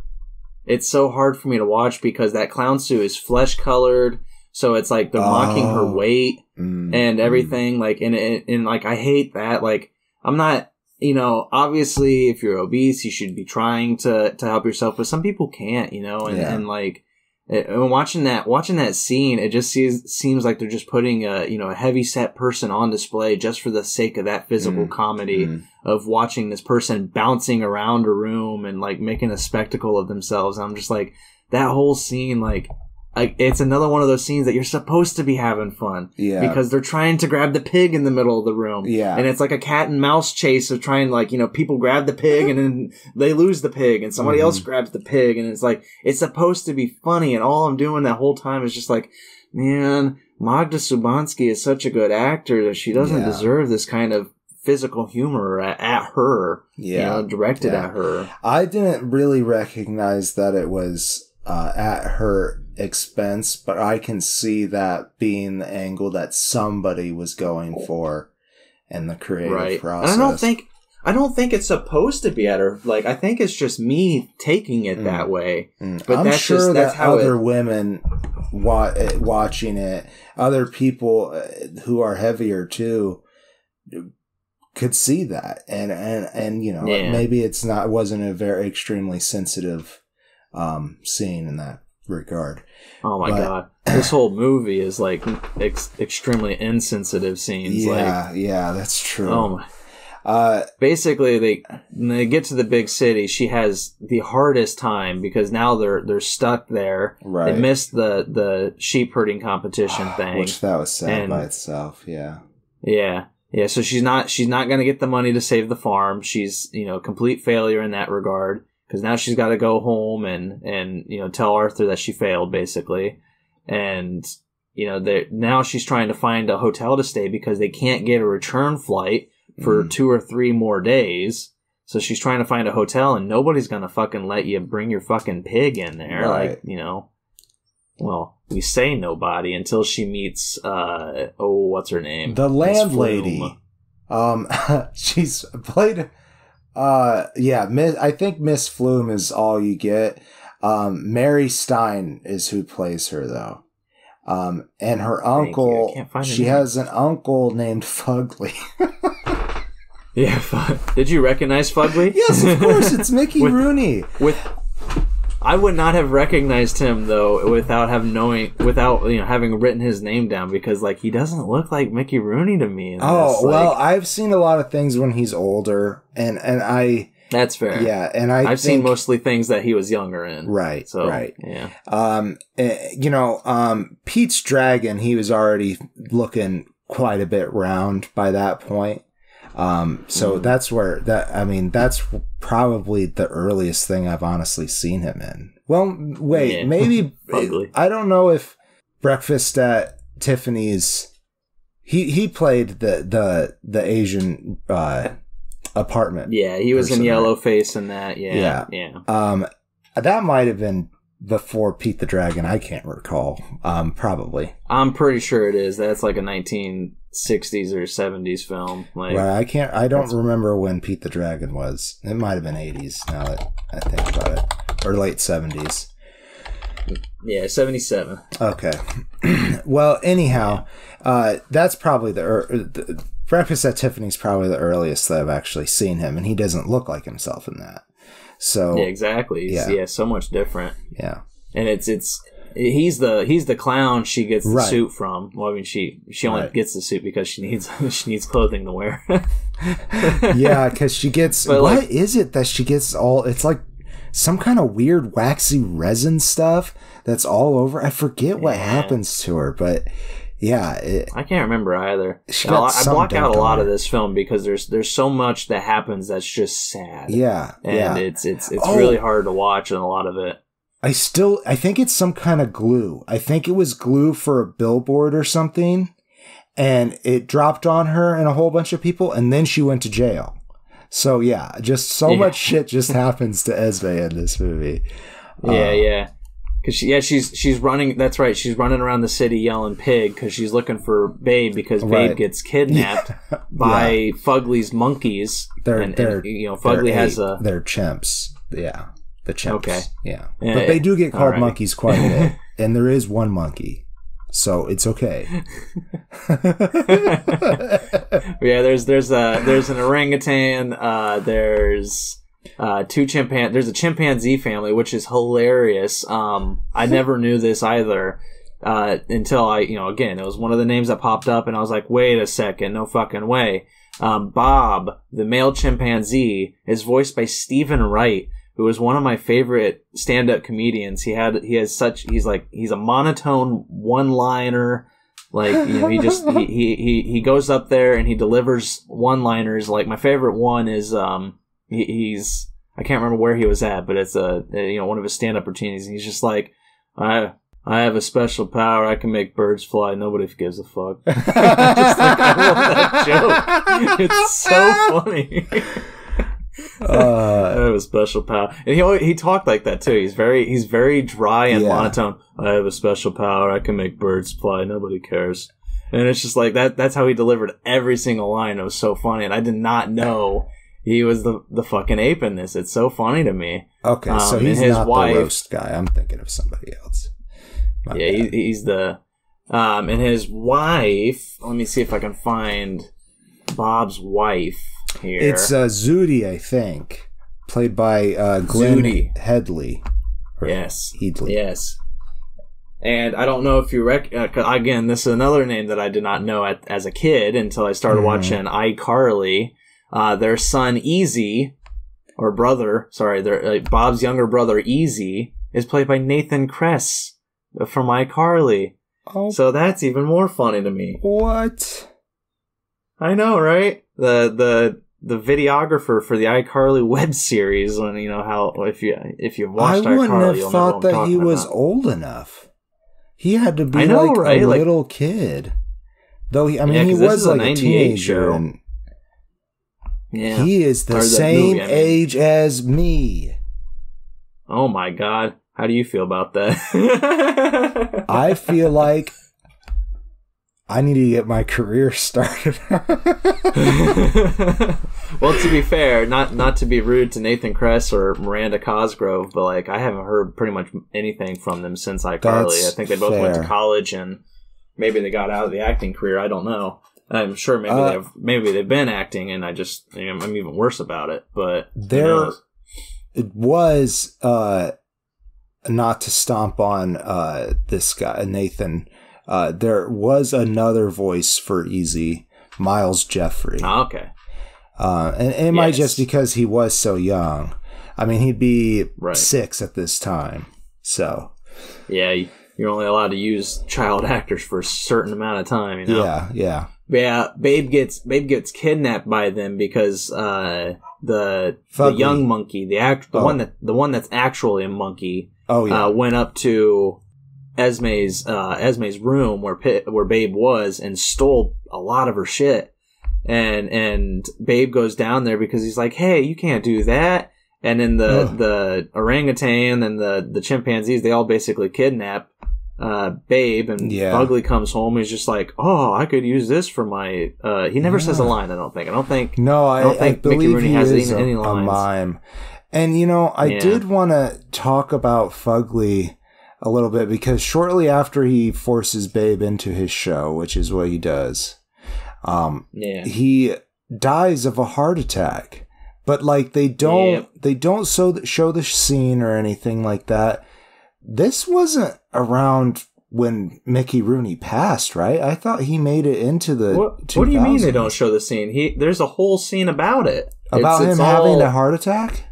it's so hard for me to watch because that clown suit is flesh colored. So it's like they're mocking her weight and everything. Like, and like, I hate that. Like, I'm not, you know, obviously if you're obese, you should be trying to help yourself, but some people can't, you know, and like, and watching that scene, it just seems like they're just putting a heavy set person on display just for the sake of that physical comedy of watching this person bouncing around a room and like making a spectacle of themselves. I'm just like, that whole scene, like, it's another one of those scenes that you're supposed to be having fun. Yeah. Because they're trying to grab the pig in the middle of the room. Yeah. And it's like a cat and mouse chase of trying, like, you know, people grab the pig and then they lose the pig and somebody else grabs the pig. And it's like, it's supposed to be funny. And all I'm doing that whole time is just like, man, Magda Subansky is such a good actor that she doesn't deserve this kind of physical humor at her. Yeah. You know, directed at her. I didn't really recognize that it was at her expense, but I can see that being the angle that somebody was going for in the creative process. And I don't think it's supposed to be at her. Like, I think it's just me taking it that way. But I'm sure that's how other women watching it, other people who are heavier too, could see that, and you know, maybe it wasn't a very extremely sensitive scene in that regard. Oh my god, this whole movie is like extremely insensitive scenes. Yeah, that's true. Oh my. Basically, when they get to the big city, she has the hardest time because now they're stuck there. Right. They missed the sheep herding competition thing, which that was sad by itself. Yeah. So she's not going to get the money to save the farm. She's, you know, complete failure in that regard. Because now she's got to go home and you know, tell Arthur that she failed, basically. And, you know, now she's trying to find a hotel to stay because they can't get a return flight for 2 or 3 more days. So she's trying to find a hotel, and nobody's going to fucking let you bring your fucking pig in there. Right. Like, you know, well, we say nobody until she meets, what's her name? The landlady. She's played... I think Miss Flume is all you get. Mary Stein is who plays her though. And her uncle, she has an uncle named Fugly. Did you recognize Fugly? Yes, of course, it's Mickey Rooney. I would not have recognized him though without having written his name down, because like he doesn't look like Mickey Rooney to me. Well, I've seen a lot of things when he's older, and I. That's fair. Yeah, and I've seen mostly things that he was younger in. Right. So, right. Yeah. You know, Pete's Dragon, he was already looking quite a bit round by that point. So that's that's probably the earliest thing I've honestly seen him in. Well, wait, maybe, I don't know if Breakfast at Tiffany's, he played the Asian, apartment. Yeah, he was in Yellowface and that, yeah. That might have been before Pete the Dragon, I can't recall, probably. I'm pretty sure it is. That's like a 1960s or 70s film. Like, right, I don't remember when Pete the Dragon was. It might have been 80s now that I think about it. Or late 70s. Yeah, 77. Okay. Well, anyhow, that's probably the Breakfast at Tiffany's probably the earliest that I've actually seen him, and he doesn't look like himself in that. So yeah, exactly. He's, so much different. Yeah. And he's the clown she gets the suit from. Well, I mean, she only gets the suit because she needs clothing to wear. Yeah, because she gets. But what is it that she gets all? It's like some kind of weird waxy resin stuff that's all over. I forget what happens to her, but yeah. I can't remember either. I block out a lot of this film because there's so much that happens that's just sad. Yeah. And it's really hard to watch in a lot of it. I think it's some kind of glue. I think it was glue for a billboard or something, and it dropped on her and a whole bunch of people, and then she went to jail. So yeah, just so much shit just happens to Esme in this movie. Yeah. Cause she's running. That's right. She's running around the city yelling "pig" because she's looking for Babe because Babe gets kidnapped by Fugly's monkeys. Fugly has they're chimps. Yeah, the chimps. Okay. Yeah, but they do get called monkeys quite a bit, and there is one monkey, so it's okay. Yeah, there's an orangutan. There's there's a chimpanzee family, which is hilarious. I never knew this either until again, it was one of the names that popped up, and I was like, wait a second, no fucking way. Bob, the male chimpanzee, is voiced by Stephen Wright, who is one of my favorite stand-up comedians. He's a monotone one-liner. Like, he goes up there and he delivers one-liners. Like, my favorite one is, I can't remember where he was at, but it's one of his stand-up routines. And he's just like, I have a special power. I can make birds fly. Nobody gives a fuck. I love that joke. It's so funny. I have a special power, and he talked like that too. He's very dry and monotone. I have a special power. I can make birds fly. Nobody cares. And it's just like that. That's how he delivered every single line. It was so funny, and I did not know he was the fucking ape in this. It's so funny to me. Okay, so he's not the roast guy. I'm thinking of somebody else. He's the and his wife. Let me see if I can find Bob's wife here. It's Zudi, I think, played by Glenn Headley. Yes, Headley. Yes. And I don't know if you again, this is another name that I did not know as a kid until I started watching iCarly. Their son Easy, or brother, sorry, Bob's younger brother Easy is played by Nathan Kress from iCarly. Oh. So that's even more funny to me. What? I know, right? The videographer for the iCarly web series, when how if you've watched iCarly, I wouldn't have thought that he was old enough. He had to be right? a little kid. Though he was like a teenager. And he is the same age as me. Oh my God. How do you feel about that? I feel like I need to get my career started. Well, to be fair, not to be rude to Nathan Kress or Miranda Cosgrove, but I haven't heard pretty much anything from them since iCarly. I think they both went to college and maybe they got out of the acting career. I don't know. I'm sure maybe they've been acting, and I'm even worse about it. But it was not to stomp on this guy Nathan. There was another voice for Easy, Miles Jeffrey. Oh, okay. And it might just because he was so young. I mean, he'd be 6 at this time. So yeah, you're only allowed to use child actors for a certain amount of time. Yeah. Babe gets kidnapped by them because the young monkey, the one that's actually a monkey, went up to Esme's room where Babe was and stole a lot of her shit. And Babe goes down there because he's like, hey, you can't do that. And then the orangutan and the chimpanzees, they all basically kidnap Babe, and Ugly comes home. He's just like, oh, I could use this for my. He never says a line. I don't think. I believe Mickey Rooney has any lines. A mime. And I did want to talk about Fugly a little bit because shortly after he forces Babe into his show, which is what he does, he dies of a heart attack. But they don't show the scene or anything like that. This wasn't around when Mickey Rooney passed, right? I thought he made it into the. What do you mean they don't show the scene? There's a whole scene about it. About him having a heart attack?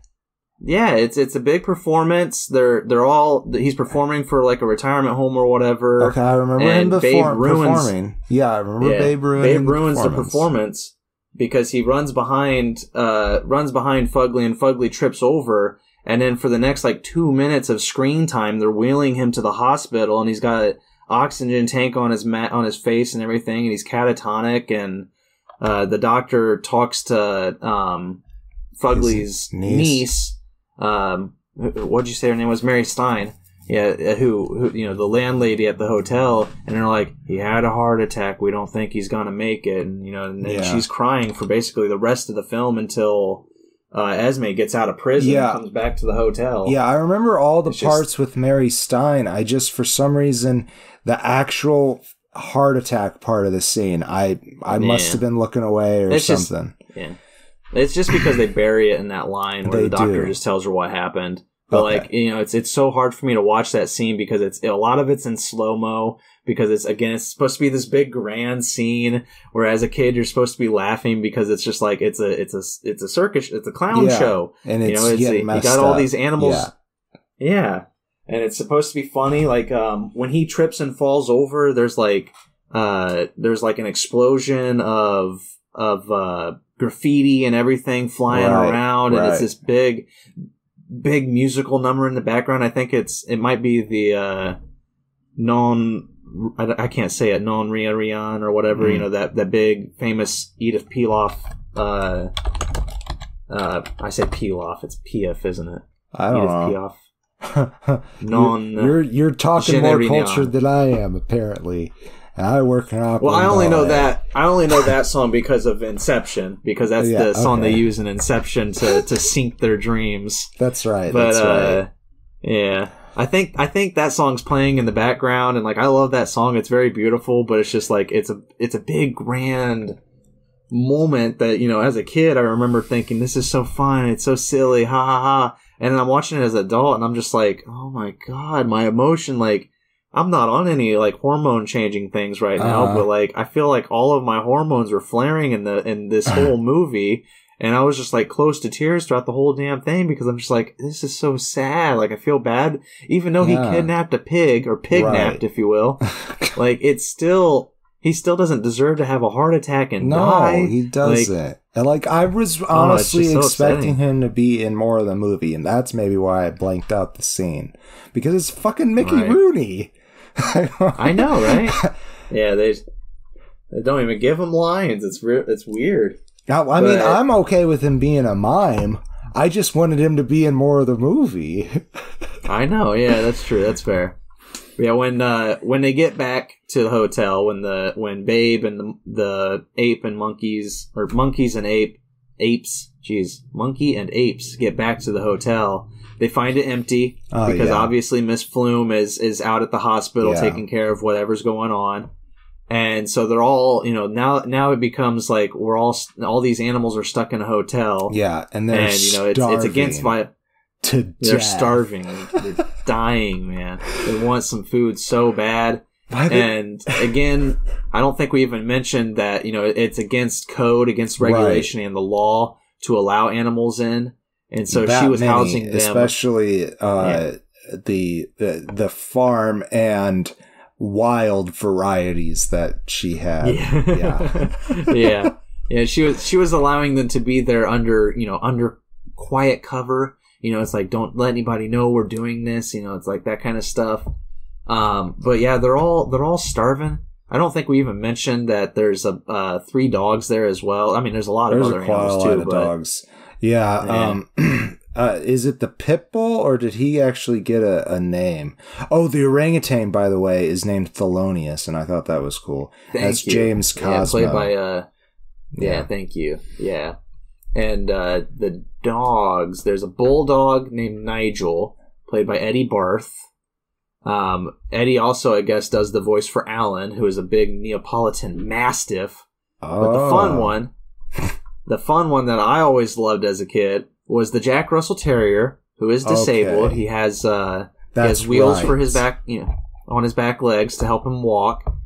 Yeah, it's a big performance. He's performing for like a retirement home or whatever. Okay, I remember him performing. Yeah, I remember Babe ruins the performance because he runs behind Fugly, and Fugly trips over, and then for the next like 2 minutes of screen time, they're wheeling him to the hospital, and he's got an oxygen tank on his face and everything, and he's catatonic, and the doctor talks to Fugly's niece. What'd you say her name was? Mary Stein. Yeah, who the landlady at the hotel, and they're like, he had a heart attack. We don't think he's gonna make it, and then she's crying for basically the rest of the film until Esme gets out of prison and comes back to the hotel. Yeah, I remember all the parts with Mary Stein. I just, for some reason, the actual heart attack part of the scene, I must have been looking away or something. It's just because they bury it in that line where the doctor just tells her what happened. But it's so hard for me to watch that scene because a lot of it's in slow-mo because it's supposed to be this big grand scene where as a kid you're supposed to be laughing because it's just like it's a circus, it's a clown show. And it's you got all these animals. Yeah. And it's supposed to be funny. Like when he trips and falls over, there's like an explosion of graffiti and everything flying around, and it's this big musical number in the background. I think it might be the I can't say it, Non Ria Rian or whatever, that big famous Edith Piaf I say Pilaf, it's Piaf, isn't it? I don't know. Piaf. You're talking more cultured than I am, apparently. And I work in opera. Well, I only know that song because of Inception, because that's the song they use in Inception to sync their dreams. That's right. But yeah, I think that song's playing in the background, and like I love that song. It's very beautiful, but it's just like it's a big grand moment that as a kid I remember thinking this is so fun, it's so silly, ha ha ha. And then I'm watching it as an adult, and I'm just like, oh my god, my emotion, like. I'm not on any like hormone changing things right now, but like I feel like all of my hormones were flaring in this whole movie, and I was just like close to tears throughout the whole damn thing because I'm just like, this is so sad. Like I feel bad, even though he kidnapped a pig or pig-napped, if you will. Like he still doesn't deserve to have a heart attack and die. No, he doesn't. And like I was honestly expecting him to be in more of the movie, and that's maybe why I blanked out the scene because it's fucking Mickey Rooney. I know, right? Yeah, they don't even give him lines. It's weird. Now, I mean, I'm okay with him being a mime. I just wanted him to be in more of the movie. I know. Yeah, that's true. That's fair. Yeah, when they get back to the hotel, when Babe and the ape and monkeys, or monkeys and apes, monkey and apes get back to the hotel. They find it empty because obviously Miss Flume is out at the hospital taking care of whatever's going on. And so they're all, now it becomes like all these animals are stuck in a hotel. Yeah, and they're it's against they're death. Starving. They're dying, man. They want some food so bad. And again, I don't think we even mentioned that, it's against regulation and the law to allow animals in. And so she was housing them, especially the farm and wild varieties that she had. Yeah. She was allowing them to be there under quiet cover. It's like, don't let anybody know we're doing this. It's like that kind of stuff. But yeah, they're all starving. I don't think we even mentioned that there's 3 dogs there as well. I mean, there's a lot of other animals too. Dogs. Yeah. Is it the pit bull, or did he actually get a name? Oh, the orangutan, by the way, is named Thelonious, and I thought that was cool. That's James Cosmo. Yeah, played by thank you. Yeah. And the dogs, there's a bulldog named Nigel, played by Eddie Barth. Eddie also, I guess, does the voice for Alan, who is a big Neapolitan Mastiff. But the fun one that I always loved as a kid was the Jack Russell Terrier, who is disabled. Okay. He has wheels for his back, on his back legs to help him walk.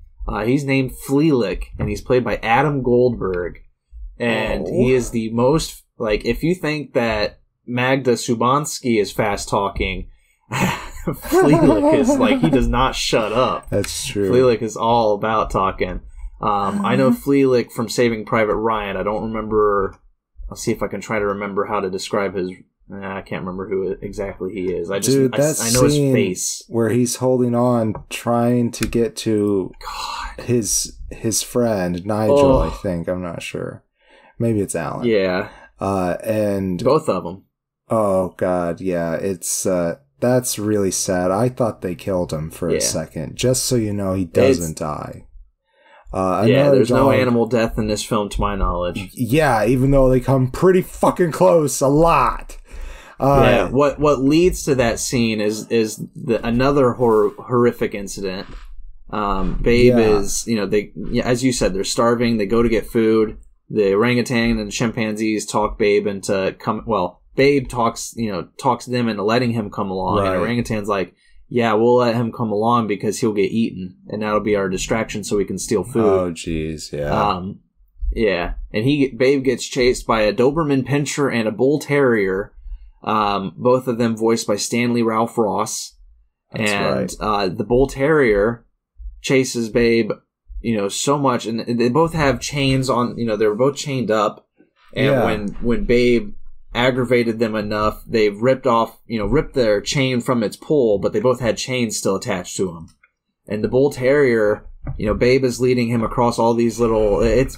He's named Fleelick, and he's played by Adam Goldberg. And he is the most, like, if you think that Magda Subansky is fast talking, Fleelick is like, he does not shut up. That's true. Fleelick is all about talking. I know Fleelick from Saving Private Ryan. I don't remember. I'll see if I can try to remember how to describe his. I can't remember who exactly he is. I know his face. Where he's holding on, trying to get to his friend Nigel. I think, I'm not sure. Maybe it's Alan. Yeah. And both of them. Oh God, yeah. It's that's really sad. I thought they killed him for a second, just so you know he doesn't die. There's no animal death in this film, to my knowledge. Yeah, even though they come pretty fucking close a lot. What leads to that scene is another horrific incident. Babe is, as you said, they're starving. They go to get food. The orangutan and the chimpanzees talk Babe into Babe talks them into letting him come along. Right. And orangutan's like, yeah, we'll let him come along because he'll get eaten, and that'll be our distraction so we can steal food. Oh, jeez, yeah. And Babe gets chased by a Doberman Pinscher and a Bull Terrier, both of them voiced by Stanley Ralph Ross. That's right. The Bull Terrier chases Babe, so much, and they both have chains on. They were both chained up, and when Babe aggravated them enough, they ripped their chain from its pull, but they both had chains still attached to them. And the Bull Terrier, Babe is leading him across all these little. It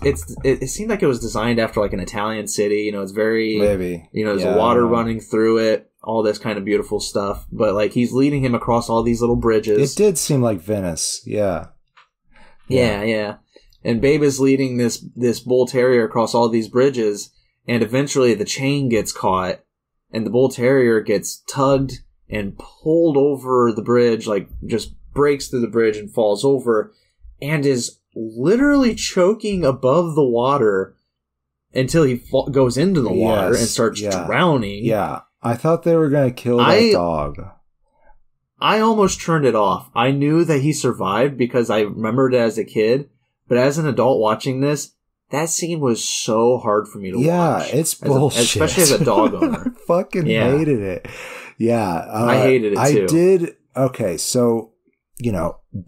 seemed like it was designed after like an Italian city. It's very maybe there's water running through it, all this kind of beautiful stuff. But like he's leading him across all these little bridges. It did seem like Venice, yeah. And Babe is leading this Bull Terrier across all these bridges. And eventually the chain gets caught, and the Bull Terrier gets tugged and pulled over the bridge, like just breaks through the bridge and falls over, and is literally choking above the water until he goes into the water and starts drowning. Yeah, I thought they were going to kill that dog. I almost turned it off. I knew that he survived because I remembered it as a kid, but as an adult watching this, that scene was so hard for me to watch. Yeah, it's bullshit. Especially as a dog owner. I fucking hated it. Yeah. I hated it too. I did. Okay, so,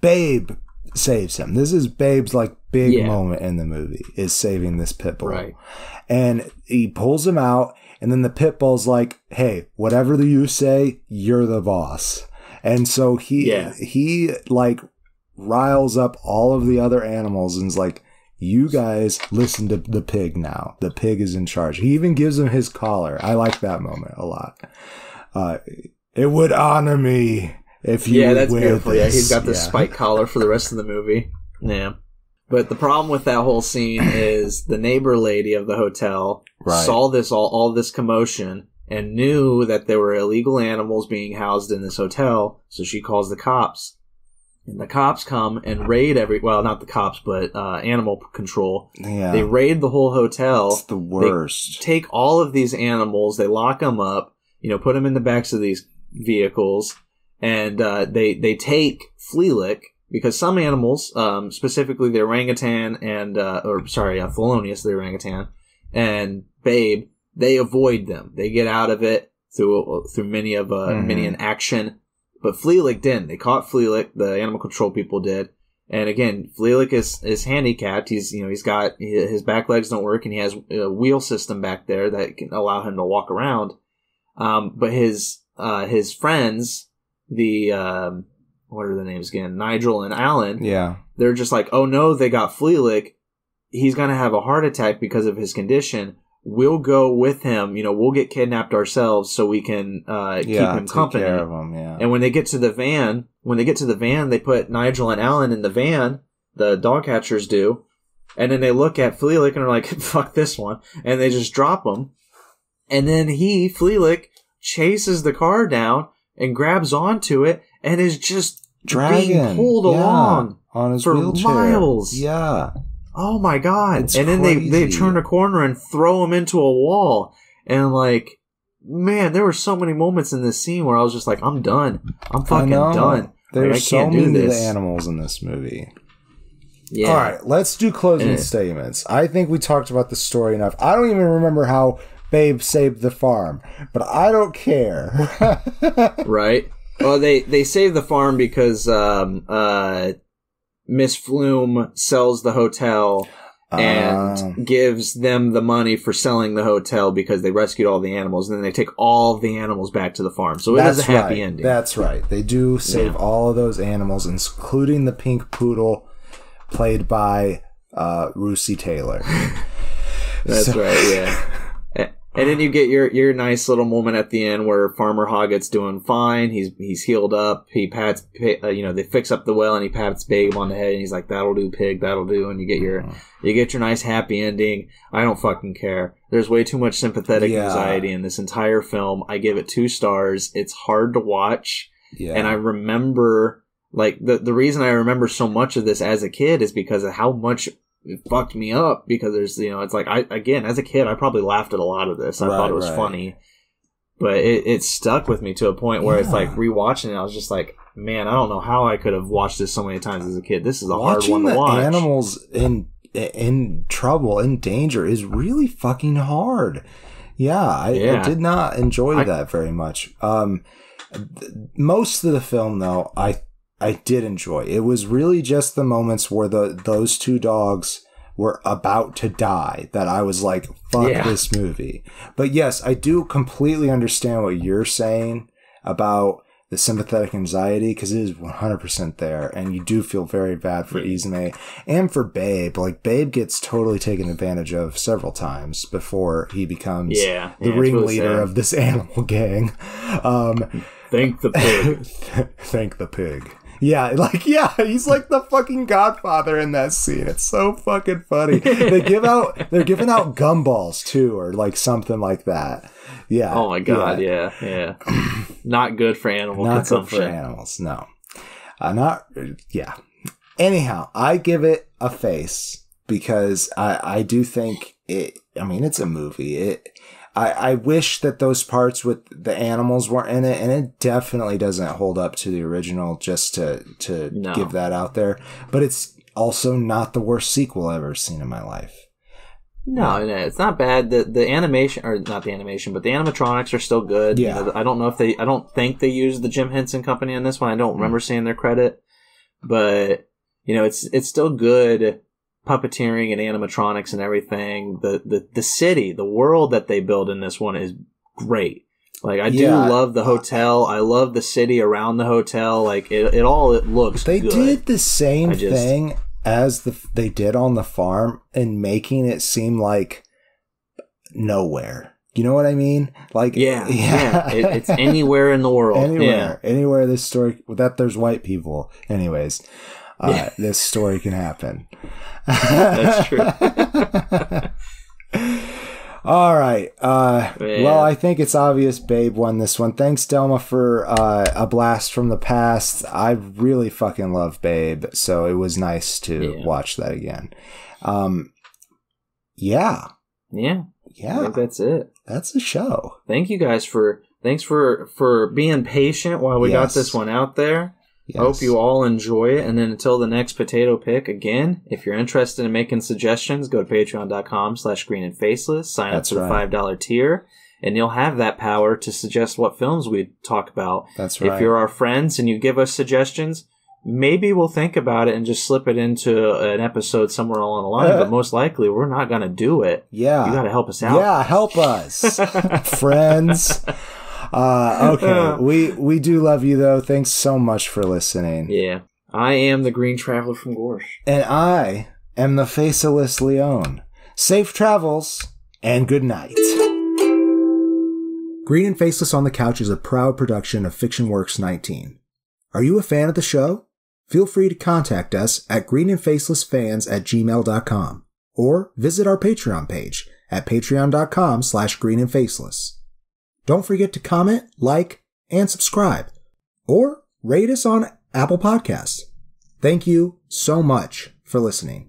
Babe saves him. This is Babe's big moment in the movie, is saving this pit bull. Right. And he pulls him out, and then the pit bull's like, hey, whatever you say, you're the boss. And so he riles up all of the other animals and is like, you guys listen to the pig now. The pig is in charge. He even gives him his collar. I like that moment a lot. It would honor me if you would that's wear beautiful. This. Yeah, he's got the spike collar for the rest of the movie. Yeah. But the problem with that whole scene is the neighbor lady of the hotel saw this all this commotion and knew that there were illegal animals being housed in this hotel, so she calls the cops. And the cops come and raid not the cops, but animal control. Yeah. They raid the whole hotel. It's the worst. They take all of these animals, they lock them up, put them in the backs of these vehicles, and they take Fleelick, because some animals, specifically the orangutan and, Thelonious, the orangutan, and Babe, they avoid them. They get out of it through many an action. But Fleelick didn't. They caught Fleelick. The animal control people did. And again, Fleelick is handicapped. He's got his back legs don't work, and he has a wheel system back there that can allow him to walk around. But his friends, what are the names again? Nigel and Alan. Yeah. They're just like, oh no, they got Fleelick. He's gonna have a heart attack because of his condition. We'll go with him. We'll get kidnapped ourselves so we can keep him company. Take care of him, yeah. And when they get to the van, they put Nigel and Alan in the van. The dog catchers do, and then they look at Fleelick and are like, "Fuck this one," and they just drop him. And then Fleelick chases the car down and grabs onto it and is just being pulled along on his for wheelchair. miles. Yeah. Oh my God. It's and then they turn a corner and throw him into a wall. And man, there were so many moments in this scene where I was just like, I'm done. I'm fucking done. There's so many of the animals in this movie. Yeah. All right, let's do closing statements. I think we talked about the story enough. I don't even remember how Babe saved the farm, but I don't care. Right. Well, they save the farm because Miss Flume sells the hotel and gives them the money for selling the hotel because they rescued all the animals, and then they take all of the animals back to the farm. So it is a happy ending. That's right. They do save all of those animals, including the pink poodle, played by Russi Taylor. That's right, yeah. And then you get your nice little moment at the end where Farmer Hoggett's doing fine. He's healed up. He pats, they fix up the well, and he pats Babe on the head, and he's like, "That'll do, pig. That'll do." And you get your nice happy ending. I don't fucking care. There's way too much sympathetic anxiety in this entire film. I give it 2 stars. It's hard to watch, and I remember the reason I remember so much of this as a kid is because of how much it fucked me up, because there's, it's like, as a kid, I probably laughed at a lot of this. I thought it was funny, but it stuck with me to a point where it's like rewatching it, I was just like, man, I don't know how I could have watched this so many times as a kid. This is a hard one to watch. Animals in trouble, in danger, is really fucking hard. I did not enjoy that very much. Most of the film, though, I did enjoy. It was really just the moments where those 2 dogs were about to die that I was like, fuck this movie. But yes, I do completely understand what you're saying about the sympathetic anxiety, because it is 100% there, and you do feel very bad for Izume and for Babe. Like, Babe gets totally taken advantage of several times before he becomes the ringleader really of this animal gang. Thank the pig. Thank the pig. Yeah, he's like the fucking Godfather in that scene. It's so fucking funny. They're giving out gumballs too, or like something like that. Yeah. Oh my god. Yeah. Not good for animal consumption. Not good for animals. No. Anyhow, I give it a face because I do think it. I mean, it's a movie. I wish that those parts with the animals weren't in it, and it definitely doesn't hold up to the original, just to give that out there. But it's also not the worst sequel I've ever seen in my life. No, it's not bad. The animation, or not the animation, but the animatronics are still good. Yeah. I don't think they used the Jim Henson Company on this one. I don't remember seeing their credit, but it's still good. Puppeteering and animatronics and everything. The city, the world that they build in this one is great. Like, I do love the hotel. I love the city around the hotel. Like, it looks they good. They did the same thing as they did on the farm, and making it seem like nowhere. You know what I mean? Like, it's anywhere in the world. Anywhere this story, that there's white people. Anyways, this story can happen. That's true. All right. Well, I think it's obvious Babe won this one. Thanks, Delma, for a blast from the past. I really fucking love Babe, so it was nice to watch that again. Yeah. I think that's it. That's the show. Thank you guys for being patient while we got this one out there. Yes. I hope you all enjoy it. And then until the next potato pick, again, if you're interested in making suggestions, go to patreon.com/greenandfaceless, sign up for the $5 tier, and you'll have that power to suggest what films we talk about. That's right. If you're our friends and you give us suggestions, maybe we'll think about it and just slip it into an episode somewhere along the line, but most likely we're not going to do it. Yeah. You got to help us out. Yeah, help us, friends. Okay, we do love you, though. Thanks so much for listening. Yeah. I am the Green Traveler from Gorsh. And I am the Faceless Leon. Safe travels, and good night. Green and Faceless on the Couch is a proud production of FictionWorks 19. Are you a fan of the show? Feel free to contact us at greenandfacelessfans@gmail.com or visit our Patreon page at patreon.com/greenandfaceless. Don't forget to comment, like, and subscribe, or rate us on Apple Podcasts. Thank you so much for listening.